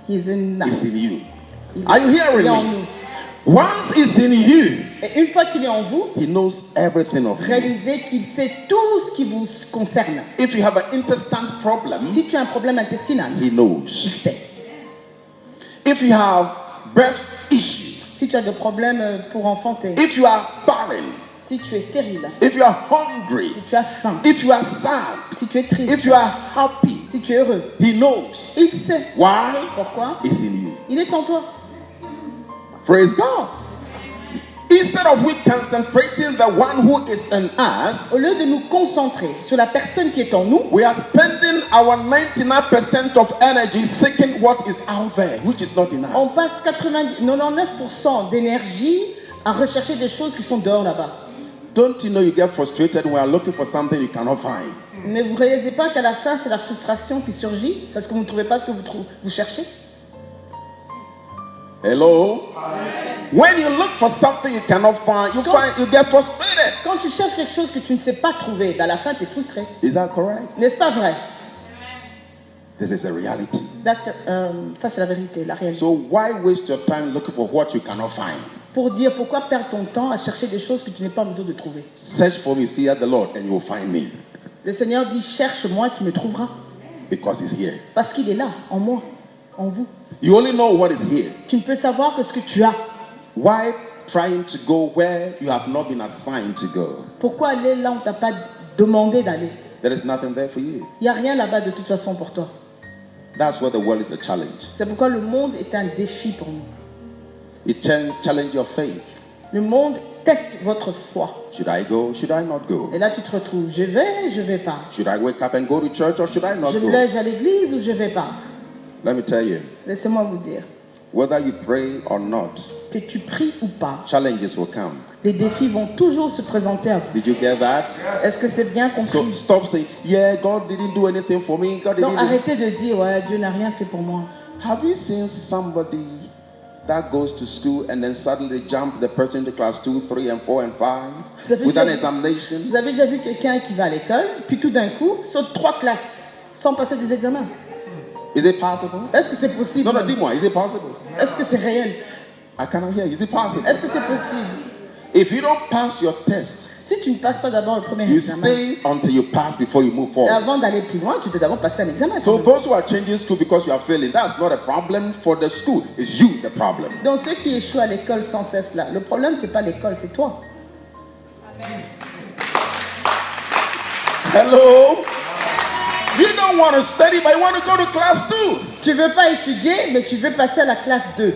He's in us. He's in you. Il Are you il hearing est en me? nous. Once He's in you, Et une fois qu'il est en vous, He knows everything of you. réalisez qu'il sait tout ce qui vous concerne. If you have an intestinal problem, Si tu as un problème intestinal, He il knows. sait. If you have breath issues, Si tu as des problèmes pour enfanter, if you are barren, si tu es stérile, if you are hungry, si tu as faim, if you are sad, si tu es triste, if you are happy, si tu es heureux, He knows. il sait. Why? Pourquoi? It's in you. Il est en toi. Praise God. Instead of we concentrating the one who is in us, Au lieu de nous concentrer sur la personne qui est en nous, we are spending our 99% of energy seeking what is out there, which is not in on us. passe 99% d'énergie à rechercher des choses qui sont dehors là-bas. Don't you know you get frustrated when you are looking for something you cannot find? Mais vous ne réalisez pas qu'à la fin, c'est la frustration qui surgit parce que vous ne trouvez pas ce que vous cherchez. Hello? When you look for something you cannot find, you get frustrated. Quand tu cherches quelque chose que tu ne sais pas trouver, à la fin, tu es frustré. Is that correct? N'est-ce pas vrai? This is a reality. Ça, c'est la vérité, la réalité. So why waste your time looking for what you cannot find? Pour dire pourquoi perdre ton temps à chercher des choses que tu n'es pas en mesure de trouver. Search for me, see at the Lord, and you will find me. Le Seigneur dit, cherche-moi, tu me trouveras. Because He's here. Parce qu'il est là, en moi, en vous. You only know what is here. Tu ne peux savoir que ce que tu as. Why trying to go where you have not been assigned to go? Pourquoi aller là où on ne t'a pas demandé d'aller? There is nothing there for you. Il n'y a rien là-bas de toute façon pour toi. That's why the world is a challenge. C'est pourquoi le monde est un défi pour nous. It challenge your faith. Le monde teste votre foi. Should I go? Should I not go? Et là, tu te retrouves, je vais pas. Should I wake up and go to church or should I not Je me go? lève à l'église ou je vais pas. Let me tell you, Laissez-moi vous dire, whether you pray or not, que tu pries ou pas, challenges will come. les défis vont toujours se présenter à vous. Did you get that? Est-ce que c'est bien So compris? stop saying, yeah, God didn't do anything for me. God Donc didn't. arrêtez de dire, ouais, Dieu n'a rien fait pour moi. Have you seen somebody that goes to school and then suddenly jump the person into class 2, 3, and 4, and 5 Vous avez with an déjà- examination? Vous avez déjà vu quelqu'un qui va à l'école, puis tout d'un coup, saute 3 classes sans passer des examens? Is it possible? Est-ce que c'est possible? No, no, dis-moi, is it possible? Est-ce que c'est réel? I cannot hear. Is it possible? Est-ce que c'est possible? If you don't pass your test, Si tu ne passes pas d'abord le premier you examen, stay until you pass before you move et forward. avant d'aller plus loin, tu dois d'abord passer un examen. So those who are changing school because you are failing, that's not a problem for the school. It's you the problem. Donc ceux qui échouent à l'école sans cesse là, le problème c'est pas l'école, c'est toi. Hello? You don't want to study, but you want to go to class 2. Tu veux pas étudier, mais tu veux passer à la classe 2.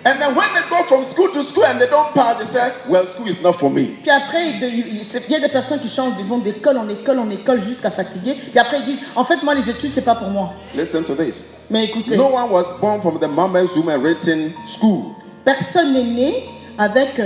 And then when they go from school to school and they don't pass, they say, well, school is not for me. Puis après, il y a des personnes qui changent, ils vont d'école en école en école jusqu'à fatiguer. Puis après ils disent, en fait moi les études c'est pas pour moi. Listen to this. Mais écoutez, No one was born from the mama's womb and written school. personne n'est né avec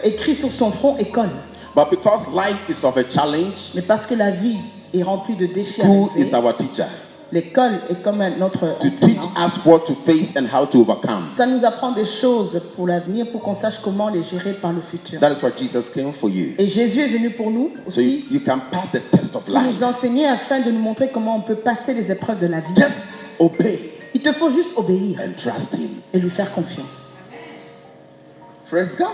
écrit sur son front école. But because life is of a challenge, Mais parce que la vie est remplie de défis à school relever, is our teacher l'école est comme notre to teach enseignant. us what to face and how to overcome. Ça nous apprend des choses pour l'avenir, pour qu'on sache comment les gérer par le futur. That is what Jesus came for you. Et Jésus est venu pour nous So you, aussi, you can pass the test of pour life. nous enseigner afin de nous montrer comment on peut passer les épreuves de la vie. Just obey Il te faut juste obéir and trust Him. et lui faire confiance. Praise God.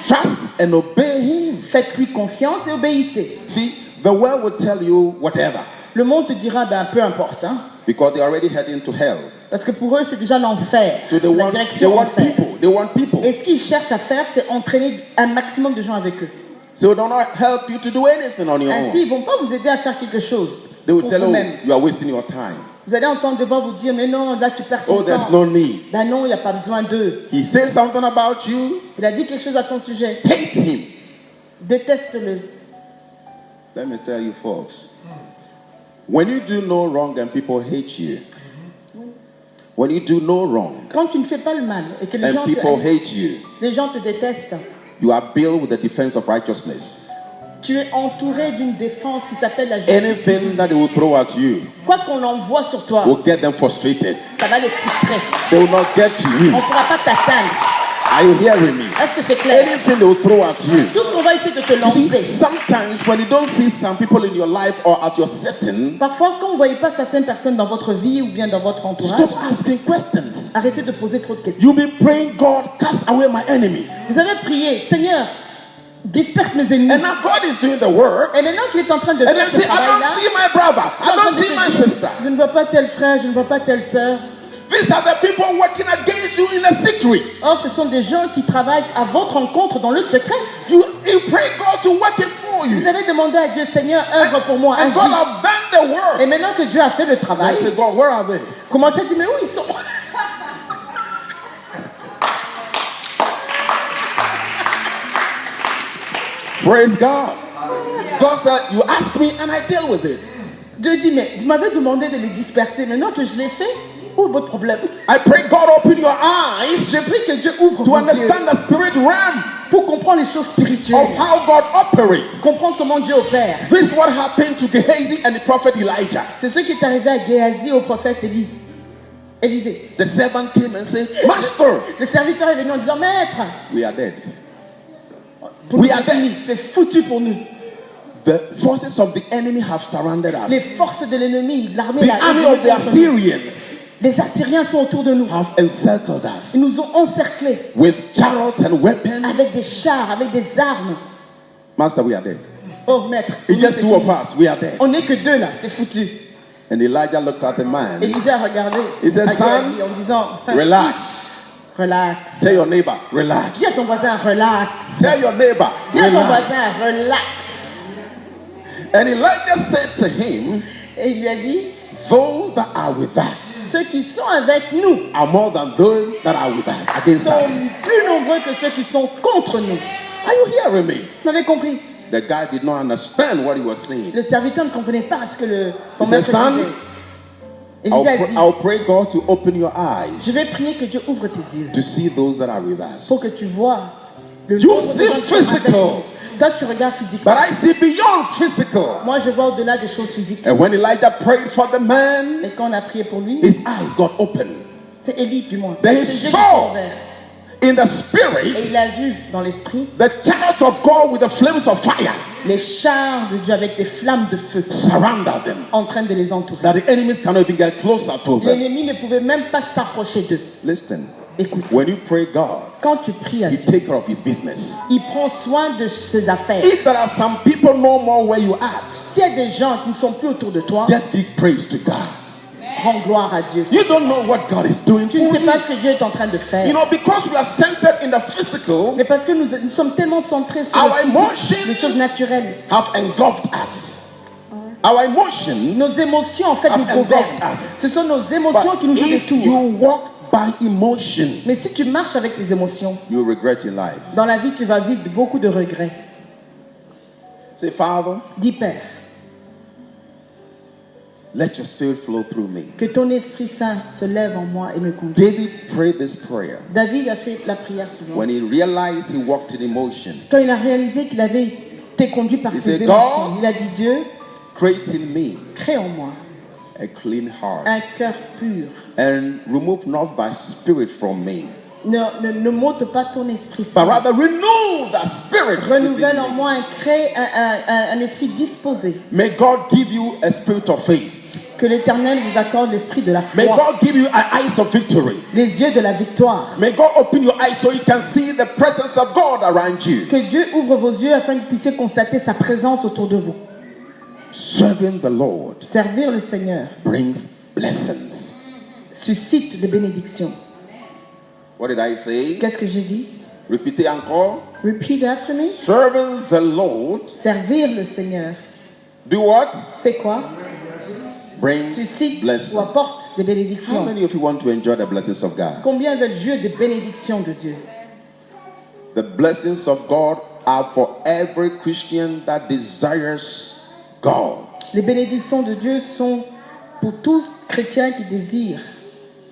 Trust and obey Him. Faites-lui confiance et obéissez. See, the world will tell you whatever Le monde te dira, ben peu importe, hein, because they're already heading to hell. parce que pour eux c'est déjà l'enfer, So they la want direction enfer. people. They want people. Et ce qu'ils cherchent à faire, c'est entraîner un maximum de gens avec eux. So they will not help you to do anything on your Ainsi, own. ils ne vont pas vous aider à faire quelque chose They will pour tell you vous-même. you are wasting your time. Vous allez entendre devant vous dire, mais non, là tu perds ton Oh, there's temps. no need. Ben non, il n'y a pas besoin d'eux. He says something about you. Il a dit quelque chose à ton sujet. Hate him. Déteste-le. Let me tell you, folks. When you do no wrong and people hate you, when you do no wrong Quand tu ne fais pas le mal et que les and gens, people hate you, les gens te détestent, you are built with the defense of righteousness. tu es entouré d'une défense qui s'appelle la justice. Anything that they will throw at you Quoi qu'on envoie sur toi, will get them frustrated. ça va les frustrer. They will not get to On you. ne pourra pas t'atteindre. Are you hearing me? Est-ce que c'est clair? Anything they will throw at you. Tout ce qu'on va essayer de te You see, lancer. sometimes when you don't see some people in your life or at your setting, Parfois, quand vous ne voyez pas certaines personnes dans votre vie ou bien dans votre entourage, stop asking questions. arrêtez de poser trop de questions. You've been praying, God, cast away my enemy. Vous avez prié, Seigneur, disperse mes ennemis. And now God is doing the work. Et maintenant qu'il est en train de And faire then ce say, I travail-là, don't see my brother. I don't see my sister. je ne vois pas tel frère, je ne vois pas telle sœur. These are the people working against you in the secret. Or, ce sont des gens qui travaillent à votre rencontre dans le secret. You pray God to work it for you. Vous avez demandé à Dieu, Seigneur, œuvre pour moi, And God agis. have done the work. Et maintenant que Dieu a fait le travail, I say, God, where are they? commencez à dire, mais où ils sont? Praise God. God said, you ask me and I deal with it. Dieu dit, mais vous m'avez demandé de les disperser. Maintenant que je l'ai fait, où est votre problème? I pray God open your eyes Je prie que Dieu ouvre to vos yeux understand the spirit realm pour comprendre les choses of spirituelles, how God operates. comprendre comment Dieu opère. This is what happened to Gehazi and the prophet Elijah. C'est ce qui est arrivé à Géasi, au prophète Élisée. The servant came and said, Master, Le serviteur est venu en disant, Maître, we are dead. pour We nous, are c'est fini, dead. c'est foutu pour nous. The forces of the enemy have surrounded Les us. forces de l'ennemi, l'armée, The army of the Assyrians les Assyriens sont autour de nous. have encircled us Ils nous ont encerclés with chariots and weapons. avec des chars, avec des armes. Master, we are dead. Oh maître, It's nous, just c'est two of fini. us. We are dead. On n'est que deux là, c'est foutu. And Elijah looked at the man. Élisée a regardé He said, à Géasi "Son, en disant, Relax. relax. Tell your neighbor, relax. Dis à ton voisin, relax. Tell your neighbor, Dis à ton relax. voisin, relax. And Elijah said to him, Et il lui a dit, those that are with us ceux qui sont avec nous are more than those that are with us, against sont us. plus nombreux que ceux qui sont contre nous. Are you hearing me? Vous m'avez compris? The guy did not understand what he was saying. Le serviteur ne comprenait pas ce que son He maître said, son, disait. Élisée a dit, I'll pray God to open your eyes je vais prier que Dieu ouvre tes yeux to see those that are with us. pour que tu vois le You nombre de see gens qui sont avec physical. nous. Toi, tu regardes physiquement. But I see beyond physical. Moi, je vois au-delà des choses physiques. And when Elijah prayed for the man, Et quand on a prié pour lui, his eyes got open. c'est Élie du moins. There is Ses yeux so- sont ouverts. In the Et spirit, il a vu dans l'esprit the chariots of God with the flames of fire les chars de Dieu avec des flammes de feu surrounded them, en train de les entourer. that the enemies cannot even get closer to them. L'ennemi ne pouvait même pas s'approcher d'eux. Listen, Écoute, when you pray God, quand tu pries à He Dieu, takes care of His business. il prend soin de ses affaires. If there are some people no more where you at, S'il y a des gens qui ne sont plus autour de toi, just give praise to God. rends gloire à Dieu. You don't know what God is doing Tu ne for sais you. pas ce que Dieu est en train de faire. You know, because we are centered in the physical, Mais parce que nous sommes tellement centrés sur Our le physique, emotions- les choses naturelles. have engulfed us. Our emotions, Nos émotions, en fait, Have nous engulfed gouvernent. us. Ce sont nos émotions qui nous but jouent des if tours. you walk by emotion, Mais si tu marches avec les émotions, you regret in life. dans la vie, tu vas vivre beaucoup de regrets. Say, Father, Dis Père, let your spirit flow through me. que ton Esprit Saint se lève en moi et me conduise. David prayed this prayer David a fait la prière souvent. when he realized he walked in emotion. Quand il a réalisé qu'il avait été conduit par He ses said, émotions, God, il a dit Dieu, Create in me crée en moi a clean heart un cœur pur. and remove not thy spirit from me, Ne m'ôte pas ton Esprit but Saint. rather renew thy spirit Renouvelle en within me. moi un esprit disposé. May God give you a spirit of faith. Que l'Éternel vous accorde l'esprit de la May foi, God give you an eyes of victory. les yeux de la victoire. May God open your eyes so you can see the presence of God around you. Que Dieu ouvre vos yeux afin que vous puissiez constater sa présence autour de vous. Serving the Lord Servir le Seigneur brings blessings. suscite des bénédictions. What did I say? Qu'est-ce que j'ai dit? Repeat encore. Repeat after me. Serving the Lord, Servir le Seigneur. do what? Fait quoi? Brings Suscite blessings. ou apporte des How bénédictions. many of you want to enjoy the blessings of God? Combien veulent jouir des bénédictions de Dieu? The blessings of God are for every Christian that desires God. Les bénédictions de Dieu sont pour tous chrétiens qui désirent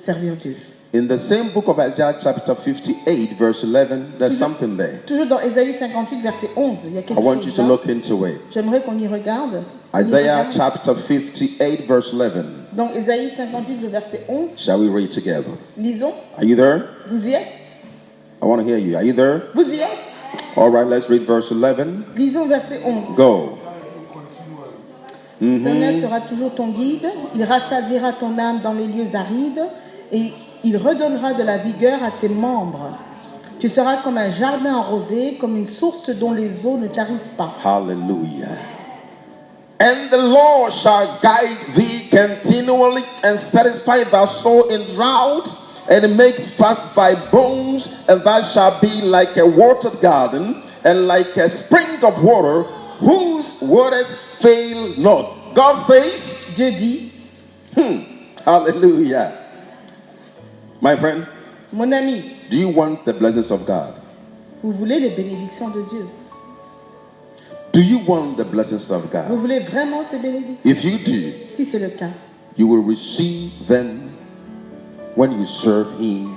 servir Dieu. In the same book of Isaiah, chapter 58, verse 11, there's something there. Toujours dans Ésaïe 58, verset 11, il y a I quelque want you chose to là. look into it. J'aimerais qu'on y regarde. On y Isaiah regarde. chapter 58, verse 11. Donc Ésaïe 58, le verset 11. Shall we read together? Lisons. Are you there? Vous y êtes? I want to hear you. Are you there? Vous y êtes? All right, let's read verse 11. Lisons verset 11. Go. L'Éternel sera toujours ton guide. Il rassasiera ton âme dans les lieux arides et il redonnera de la vigueur à tes membres. Tu seras comme un jardin arrosé, comme une source dont les eaux ne tarissent pas. Hallelujah. And the Lord shall guide thee continually and satisfy thy soul in drought and make fast thy bones, and thou shalt be like a watered garden and like a spring of water whose waters fail not. God says, Dieu dit, hallelujah. My friend, mon ami, do you want the blessings of God? vous voulez les bénédictions de Dieu? Do you want the blessings of Vous God? voulez vraiment ces bénédictions? If you do, Si c'est le cas, you will receive them when you serve Him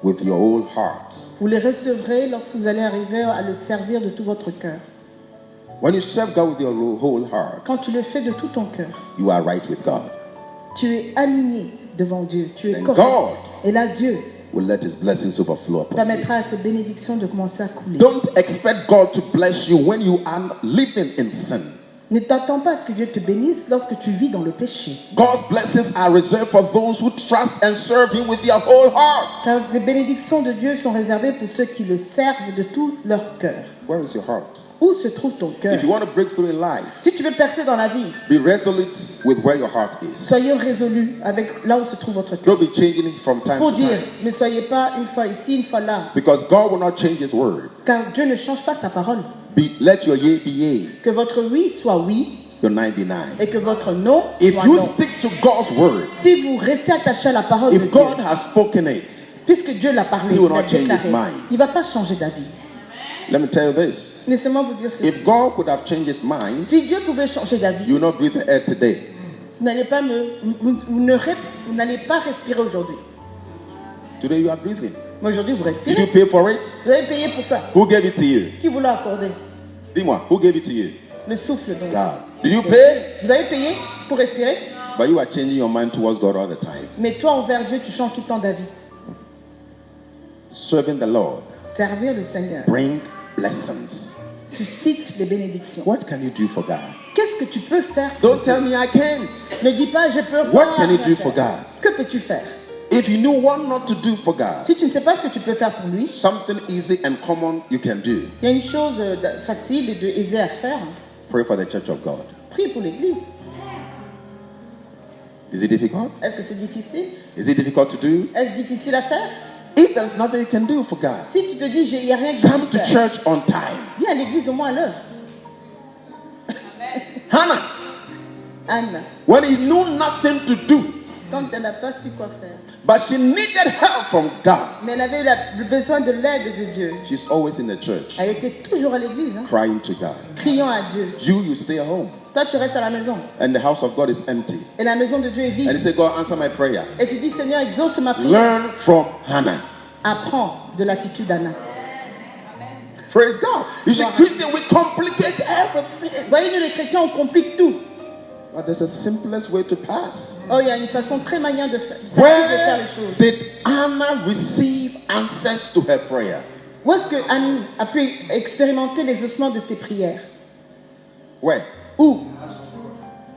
with your whole heart. vous les recevrez lorsque vous allez arriver à le servir de tout votre cœur. When you serve God with your whole heart, Quand tu le fais de tout ton cœur, you are right with God. tu es aligné devant Dieu, tu es And correct. God Et là, Dieu will let His blessings overflow upon you. permettra à ces bénédictions de commencer à couler. Don't expect God to bless you when you are living in sin. Ne t'attends pas à ce que Dieu te bénisse lorsque tu vis dans le péché. God's blessings are reserved for those who trust and serve Him with their whole heart. Car les bénédictions de Dieu sont réservées pour ceux qui le servent de tout leur cœur. Where is your heart? Où se trouve ton cœur? If you want to break through in life, Si tu veux percer dans la vie, be resolute with where your heart is. soyez résolus avec là où se trouve votre cœur. Don't be changing it from time Pour to dire, time. ne soyez pas une fois ici, une fois là. Because God will not change His word. Car Dieu ne change pas sa parole. Let your yea be yea. Que votre oui soit oui, your 99. et que votre non If soit you non. stick to God's word, Si vous restez attaché à la parole de if Dieu, God has spoken it, puisque Dieu l'a parlé, He will il l'a not change his déclaré, mind. il ne va pas changer d'avis. let me tell you this. Laissez-moi vous dire ceci. If God could have changed his mind, Si Dieu pouvait changer d'avis, you will not breathe the air today. vous n'allez pas, vous n'allez pas respirer aujourd'hui. Today you are breathing. Mais aujourd'hui, vous Did you respirez. pay for it? Vous avez payé pour ça. Who gave it to you? Qui vous l'a accordé? Dis-moi, who gave it to you? Le souffle, donc. God. Did you pay? Vous avez payé pour respirer, But you are changing your mind towards God all the time. mais toi, envers Dieu, tu changes tout le temps d'avis. Serving the Lord Servir le Seigneur bring blessings. suscite les bénédictions. What can you do for God? Qu'est-ce que tu peux faire pour Don't tell me I can't. Ne dis pas, je peux What pas can you rien do faire. for God? Que peux-tu faire? If you know what not to do for God, Si tu ne sais pas ce que tu peux faire pour lui, something easy and common you can do. il y a une chose facile et aisée à faire. Pray for the church of God. Prie pour l'église. Is it difficult? Est-ce que c'est difficile? Is it difficult to do? Est-ce difficile à faire? If there's nothing you can do for God, Si tu te dis, il n'y a rien que je come peux to faire, church on time. viens à l'église au moins à l'heure. Hannah, Anne, when he knew nothing to do, quand elle n'a pas su quoi faire, but she needed help from God, mais elle avait eu le besoin de l'aide de Dieu, she's always in the church elle était toujours à l'église, hein, crying to God. criant à Dieu. You stay at home, Toi, tu restes à la maison. and the house of God is empty. Et la maison de Dieu est And he vide. said, God, answer my prayer. Et tu dis, Seigneur, exauce ma prière. Learn from Hannah. Apprends de l'attitude d'Anna. Praise God. You see, Christian, we complicate everything. Voyez-nous, les chrétiens, on complique tout. But there's a simplest way to pass. Oh, il y a une façon très manière de faire, facile de faire Where les choses. did Hannah receive answers to her prayer? Où est-ce que Anne a pu expérimenter l'exaucement de ses prières? Where? Où?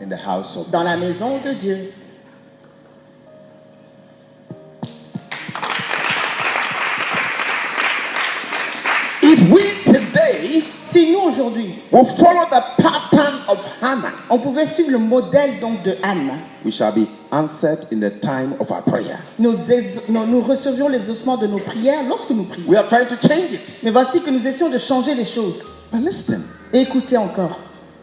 In the house of God. Dans la maison de Dieu. If we today Si nous, aujourd'hui, will follow the pattern of Hannah, on pouvait suivre le modèle donc de Anne, we shall be answered in the time of our prayer. nous recevions l'exaucement de nos prières lorsque nous prions. We are trying to change it. Mais voici que nous essayons de changer les choses. But listen, Et écoutez encore.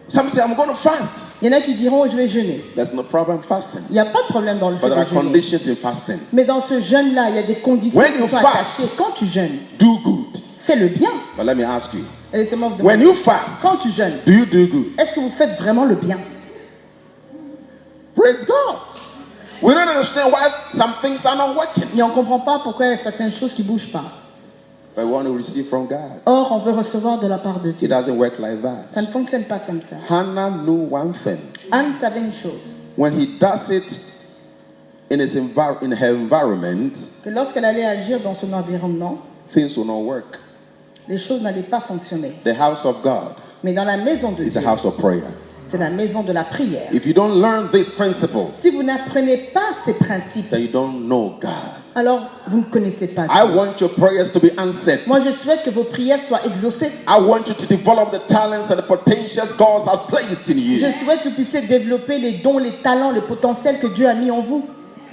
some say, I'm going to fast. Il y en a qui diront, je vais jeûner. There's no problem fasting. Il n'y a pas de problème dans le fait But there de are jeûner. conditions in fasting. Mais dans ce jeûne-là, il y a des conditions When qui you sont fast, attachées. Quand tu jeûnes, Do good. fais le bien. But let me ask you, Et laissez-moi vous when demander, you fast, quand tu jeûnes, do you do good? est-ce que vous faites vraiment le bien? Praise God. We don't understand why some things are not working. Et on ne comprend pas pourquoi il y a certaines choses qui ne bougent pas. But we want to receive from God. Or, on veut recevoir de la part de It Dieu. doesn't work like Ça that. ne fonctionne pas comme ça. Hannah knew one thing. Anne savait une chose, When he does it in her environment, que lorsqu'elle allait agir dans son environnement, things will not work. les choses n'allaient pas fonctionner. The house of God Mais dans la maison de is Dieu, a house of prayer. c'est la maison de la prière. If you don't learn these principles, Si vous n'apprenez pas ces principes, then you don't know God. alors vous ne connaissez pas I Dieu. want your prayers to be answered. Moi, je souhaite que vos prières soient exaucées. I want you to develop the talents and the potentials God has placed in Je you. souhaite que vous puissiez développer les dons, les talents, le potentiel que Dieu a mis en vous.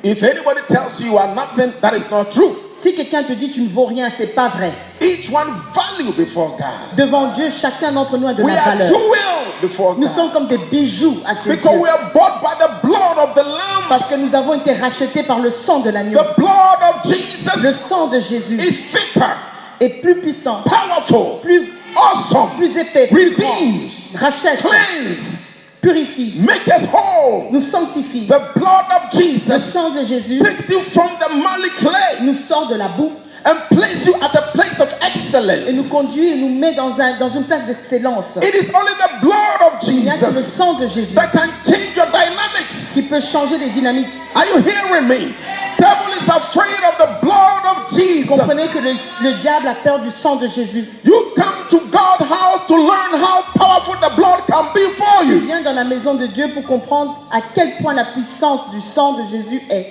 If anybody tells you you are nothing, that is not true. Si quelqu'un te dit tu ne vaux rien, c'est pas vrai. Each one value before God. Devant Dieu, chacun d'entre nous a de We la are valeur. jewels before Nous God. sommes comme des bijoux à ses Because we yeux. are bought by the blood of the Lamb. Parce que nous avons été rachetés par le sang de l'agneau. The blood of Le Jesus sang de Jésus is thicker, est plus puissant, powerful, plus awesome, épais, plus grand. redeems, Rachète, cleanse, purifie, make us whole. nous sanctifie. The blood of Le Jesus sang de Jésus takes you from the muddy clay nous sort de la boue and place you at a place of et nous excellence. conduit et nous met dans une place d'excellence. It is only the blood of Il n'y a que le Jesus sang de Jésus that can change your dynamics. qui peut changer les dynamiques. Are you hearing me? Devil is afraid of the blood of Jesus. Comprenez que le diable a peur du sang de Jésus. You come to God's house to learn how powerful the blood can be for Il you. vient dans la maison de Dieu pour comprendre à quel point la puissance du sang de Jésus est.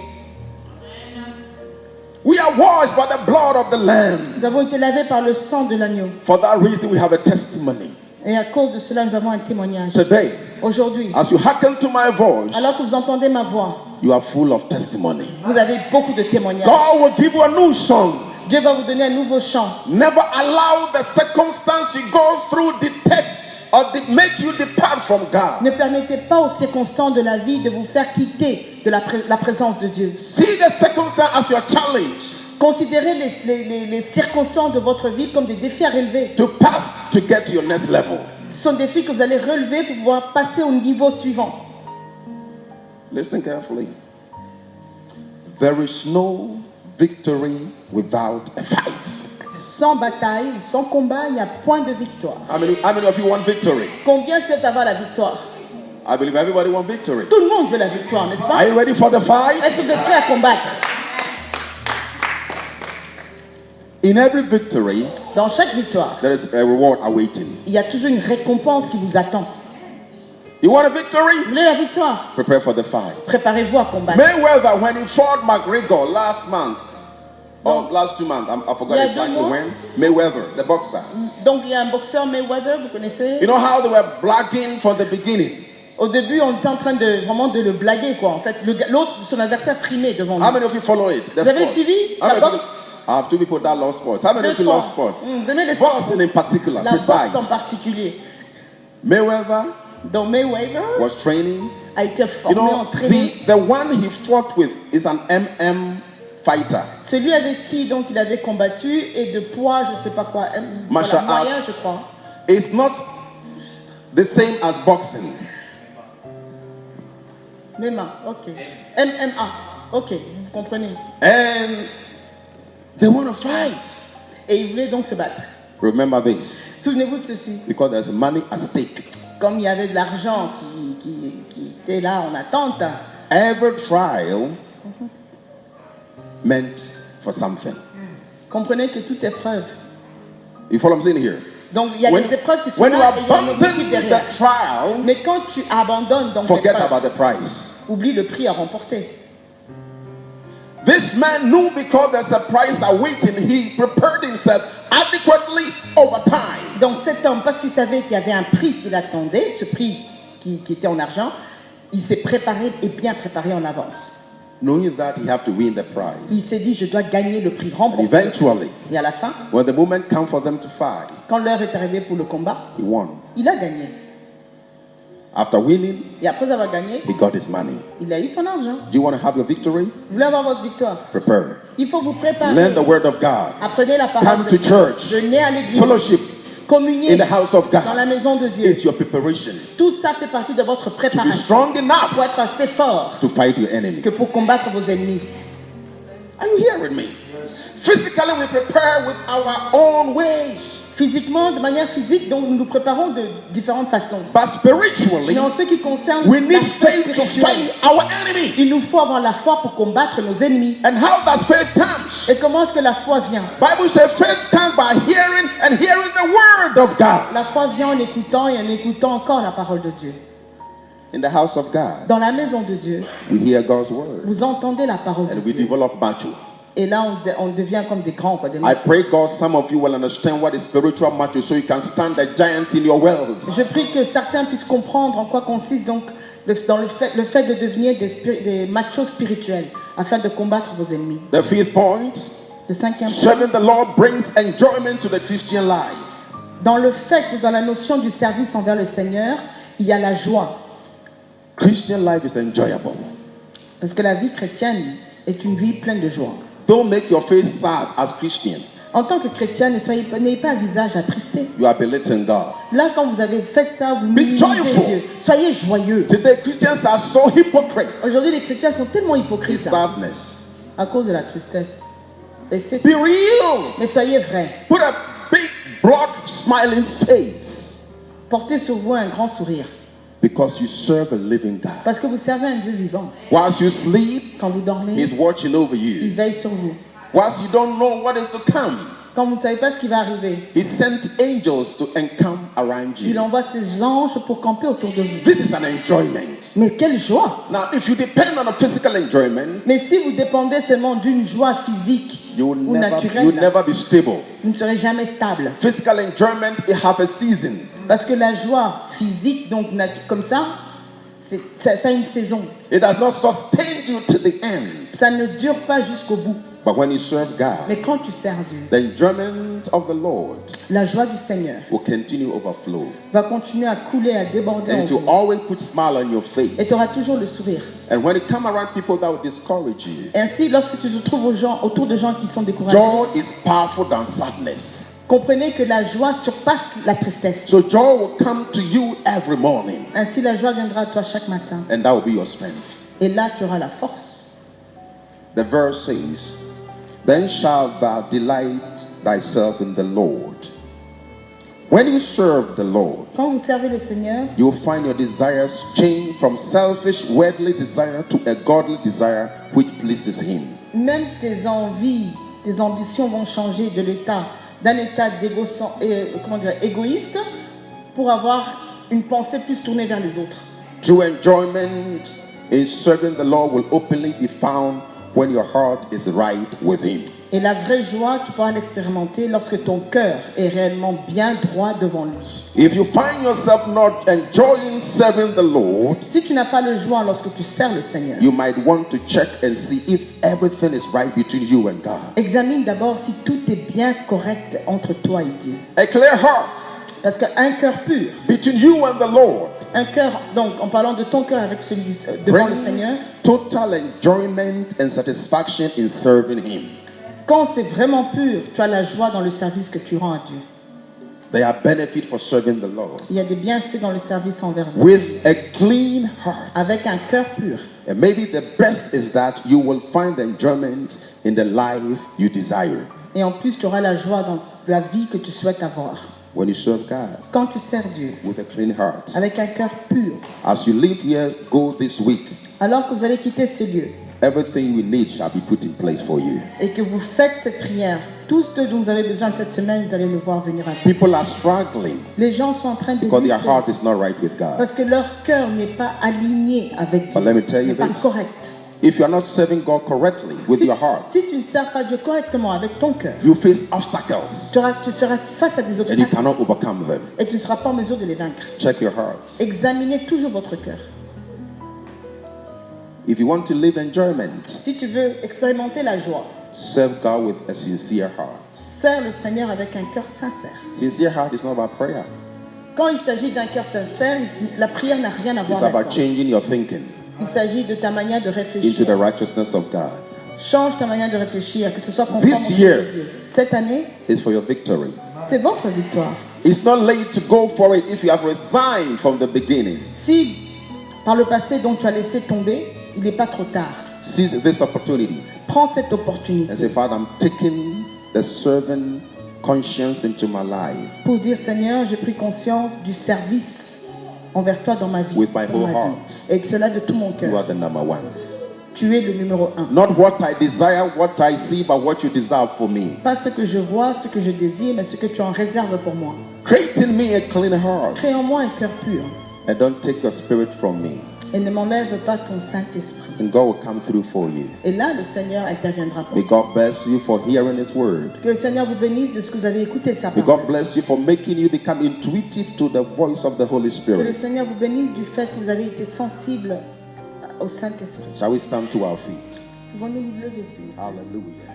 We are washed by the blood of the Lamb. Nous avons été lavés par le sang de l'agneau. For that reason, we have a testimony. Et à cause de cela, nous avons un témoignage. Today, Aujourd'hui, as you hearken to my voice, alors que vous entendez ma voix, you are full of testimony. vous avez beaucoup de témoignages. God will give you a new song. Dieu va vous donner un nouveau chant. Never allow the circumstance you go through dictate or make you depart from God. Ne permettez pas aux circonstances de la vie de vous faire quitter de la présence de Dieu. See the circumstance as your challenge Considérez les circonstances de votre vie comme des défis à relever. to pass to get to your next level. Ce sont des défis que vous allez relever pour pouvoir passer au niveau suivant. Listen carefully. There is no victory without a fight. Sans bataille, sans combat, il n'y a point de victoire. How many of you want victory? Combien souhaitent avoir la victoire? I believe everybody wants victory. Tout le monde veut la victoire, n'est-ce pas? Are you ready for the fight? Est-ce que vous êtes prêts à combattre? In every victory, Dans chaque victoire, there is a reward awaiting. il y a toujours une récompense qui vous attend. You want a victory? Vous voulez la victoire? Prepare for the fight. Préparez-vous à combattre. Mayweather, when he fought McGregor last month, or last 2 months, I forgot Yeah, exactly don't know. when. Mayweather, the boxer. Donc il y a un boxeur Mayweather, vous connaissez? You know how they were blagging from the beginning? Au début, on était en train de vraiment de le blaguer, quoi. En fait, l'autre, son adversaire primait devant lui. How many of you follow it? The Vous avez sport. suivi How la many of you- boxe? I have 2 people that love sports. How many Le of you love sport. sports? Vous aimez les sports? Boxing in particular, La boxe en precise. particulier. Mayweather Donc Mayweather was training. a été You formé, know, entraîné. the one he fought with is an MM fighter. Celui avec qui donc il avait combattu est de poids, je sais pas quoi, Martial voilà, moyen, arts. je crois. It's not the same as boxing. MMA, ok. MMA, ok, vous comprenez. And they want to fight. Et il voulait donc se battre. Remember this, Souvenez-vous de ceci. because there's money at stake. Comme il y avait de l'argent qui était là en attente, Every trial meant for something. comprenez que toute épreuve. You follow what I'm saying here? Donc il y a When, des épreuves qui sont when you là et il y a un abandon objectif the derrière. trial, Mais quand tu abandonnes donc forget l'épreuve, about the price. oublie le prix à remporter. This man knew because there's a price awaiting, he prepared himself adequately over time. Donc cet homme, parce qu'il savait qu'il y avait un prix qui l'attendait, ce prix qui était en argent, il s'est préparé et bien préparé en avance. Knowing that he had to win the prize. Il s'est dit, je dois gagner le prix And remporté. eventually, Et à la fin, when the moment came for them to fight, quand l'heure est arrivée pour le combat, he won. il a gagné. After winning, Et après avoir gagné, he got his money. il a eu son argent. Do you want to have your victory? Vous voulez avoir votre victoire? Prepare. Il faut vous préparer. Learn the word of God. Apprenez la parole Come de to Dieu. church. Venez à l'église. Fellowship Communiez in the house of dans la God maison de Dieu. is your preparation Tout ça fait partie de votre to be préparation strong enough pour être assez fort to fight your enemy. que pour combattre vos ennemis. Are you hearing me? Physically, we prepare with our own ways. Physiquement, de manière physique, donc nous nous préparons de différentes façons. But spiritually, Mais en ce qui concerne we need l'aspect faith to spirituel, fight our enemy. il nous faut avoir la foi pour combattre nos ennemis. And how does faith comes? Et comment est-ce que la foi vient? Bible says faith comes by hearing and hearing the word of God. La foi vient en écoutant et en écoutant encore la parole de Dieu. In the house of God, Dans la maison de Dieu, we hear God's word vous entendez la parole de and we Dieu. develop mature. Et là, on devient comme des grands. Quoi, des I pray God some of you will understand what is spiritual mature so you can stand the giant in your world. Je prie que certains puissent comprendre en quoi consiste donc dans le fait de devenir des machos spirituels afin de combattre vos ennemis. The fifth point, Le cinquième point, serving the Lord brings enjoyment to the Christian life. dans le fait que dans la notion du service envers le Seigneur, il y a la joie. Christian life is enjoyable. Parce que la vie chrétienne est une vie pleine de joie. Don't make your face sad as Christian. En tant que chrétien, n'ayez pas un visage attristé. You are belittling God. Là, quand vous avez fait ça, vous Be minimisez joyful. Dieu. Soyez joyeux. Today Christians are so hypocrite. Aujourd'hui, les chrétiens sont tellement It's hypocrites sadness. à cause de la tristesse. Et c'est- Be real. Mais soyez vrais. Put a big, broad, smiling face. Portez sur vous un grand sourire. Because you serve a living God. Parce que vous servez un Dieu vivant. Whilst you sleep, Quand vous dormez, He's watching over il you. veille sur vous. Whilst you don't know what is to come, Quand vous ne savez pas ce qui va arriver, He sent angels to encamp around il you. envoie ses anges pour camper autour de vous. This is an enjoyment. Mais quelle joie! Now, if you depend on a physical enjoyment, Mais si vous dépendez seulement d'une joie physique you will ou naturelle, never be stable. vous ne serez jamais stable. Physical enjoyment, it have a season. Parce que la joie physique, donc comme ça, ça a une saison. It does not sustain you to the end. Ça ne dure pas jusqu'au bout. But when you serve God, Mais quand tu sers Dieu, the enjoyment of the Lord la joie du Seigneur will continue to overflow. va continuer à couler, à déborder en And it will vous. always put a smile on your Et face. tu auras toujours le sourire. And when you come around people that will discourage you, Et ainsi, lorsque tu te trouves autour de gens qui sont découragés, joy is powerful than sadness. comprenez que la joie surpasse la tristesse. So joy will come to you every morning, Ainsi, la joie viendra à toi chaque matin. and that will be your strength. Et là, tu auras la force. The verse says, "Then shalt thou delight thyself in the Lord." When you serve the Lord, Quand vous servez le Seigneur, you will find your desires change from selfish, worldly desire to a godly desire which pleases Him. même tes envies, tes ambitions vont changer d'un état égoïste pour avoir une pensée plus tournée vers les autres. True enjoyment in serving the Lord will openly be found when your heart is right with Him. Et la vraie joie, tu pourras l'expérimenter lorsque ton cœur est réellement bien droit devant lui. If you find yourself not enjoying serving the Lord, Si tu n'as pas le joie lorsque tu sers le Seigneur, you might want to check and see if everything is right between you and God. examine d'abord si tout est bien correct entre toi et Dieu. A clear heart Parce qu'un cœur pur, between you and the Lord un cœur, donc en parlant de ton cœur avec celui devant le Seigneur, brings total enjoyment and satisfaction in serving Him. quand c'est vraiment pur, tu as la joie dans le service que tu rends à Dieu. There are benefits for serving the Lord. Il y a des bienfaits dans le service envers Dieu. With a clean heart. Avec un cœur pur. And maybe the best is that you will find enjoyment in the life you desire. Et en plus, tu auras la joie dans la vie que tu souhaites avoir. When you serve God Quand tu sers Dieu, with a clean heart. avec un cœur pur, As you leave here, go this week, alors que vous allez quitter ce lieu everything you need shall be put in place for you. et que vous faites cette prière, tout ce dont vous avez besoin cette semaine, vous allez le voir venir à vous. People are struggling Les gens sont en train de because their lutter heart is not right with God. parce que leur cœur n'est pas aligné avec But let me Dieu, tell you n'est pas this. correct. If you are not serving God correctly with your heart, Si tu ne sers pas Dieu correctement avec ton cœur, you face obstacles tu feras face à des and you obstacles cannot overcome them. et tu ne seras pas en mesure de les vaincre. Check your hearts. Examinez toujours votre cœur. If you want to live enjoyment, Si tu veux expérimenter la joie, serve God with a sincere heart. sers le Seigneur avec un cœur sincère. Sincere heart is not about prayer. Quand il s'agit d'un cœur sincère, la prière n'a rien à It's voir about là-dedans. changing your thinking Il s'agit de ta manière de into réfléchir. the righteousness of God. Change ta manière de réfléchir, que ce soit conforme au This cœur year. de Dieu. Cette année, It's for your victory. c'est votre victoire. It's not late to go for it if you have resigned from the beginning. Si par le passé donc tu as laissé tomber, il n'est pas trop tard. Seize this opportunity Prends cette and opportunité say, Father, I'm taking the servant conscience into my life pour dire Seigneur, j'ai pris conscience du service envers toi dans ma vie. with my dans whole ma vie. heart. Et de cela de tout mon You cœur. are the number one. Tu es le numéro 1. Not what I desire, what I see, but what you deserve for me. Pas ce que je vois, ce que je désire, mais ce que tu en réserves pour moi. Create in me a clean heart Crée en moi un cœur pur and don't take your spirit from me. et ne m'enlève pas ton Saint-Esprit. And God will come through for you. Et là, le Seigneur interviendra pour May toi. God bless you for hearing His word. Que le Seigneur vous bénisse de ce que vous avez écouté sa May parole. God bless you for making you become intuitive to the voice of the Holy Que le Spirit. Seigneur vous bénisse du fait que vous avez été sensible au Saint-Esprit. Shall we stand to our feet? Pouvons-nous nous lever, Seigneur? Hallelujah.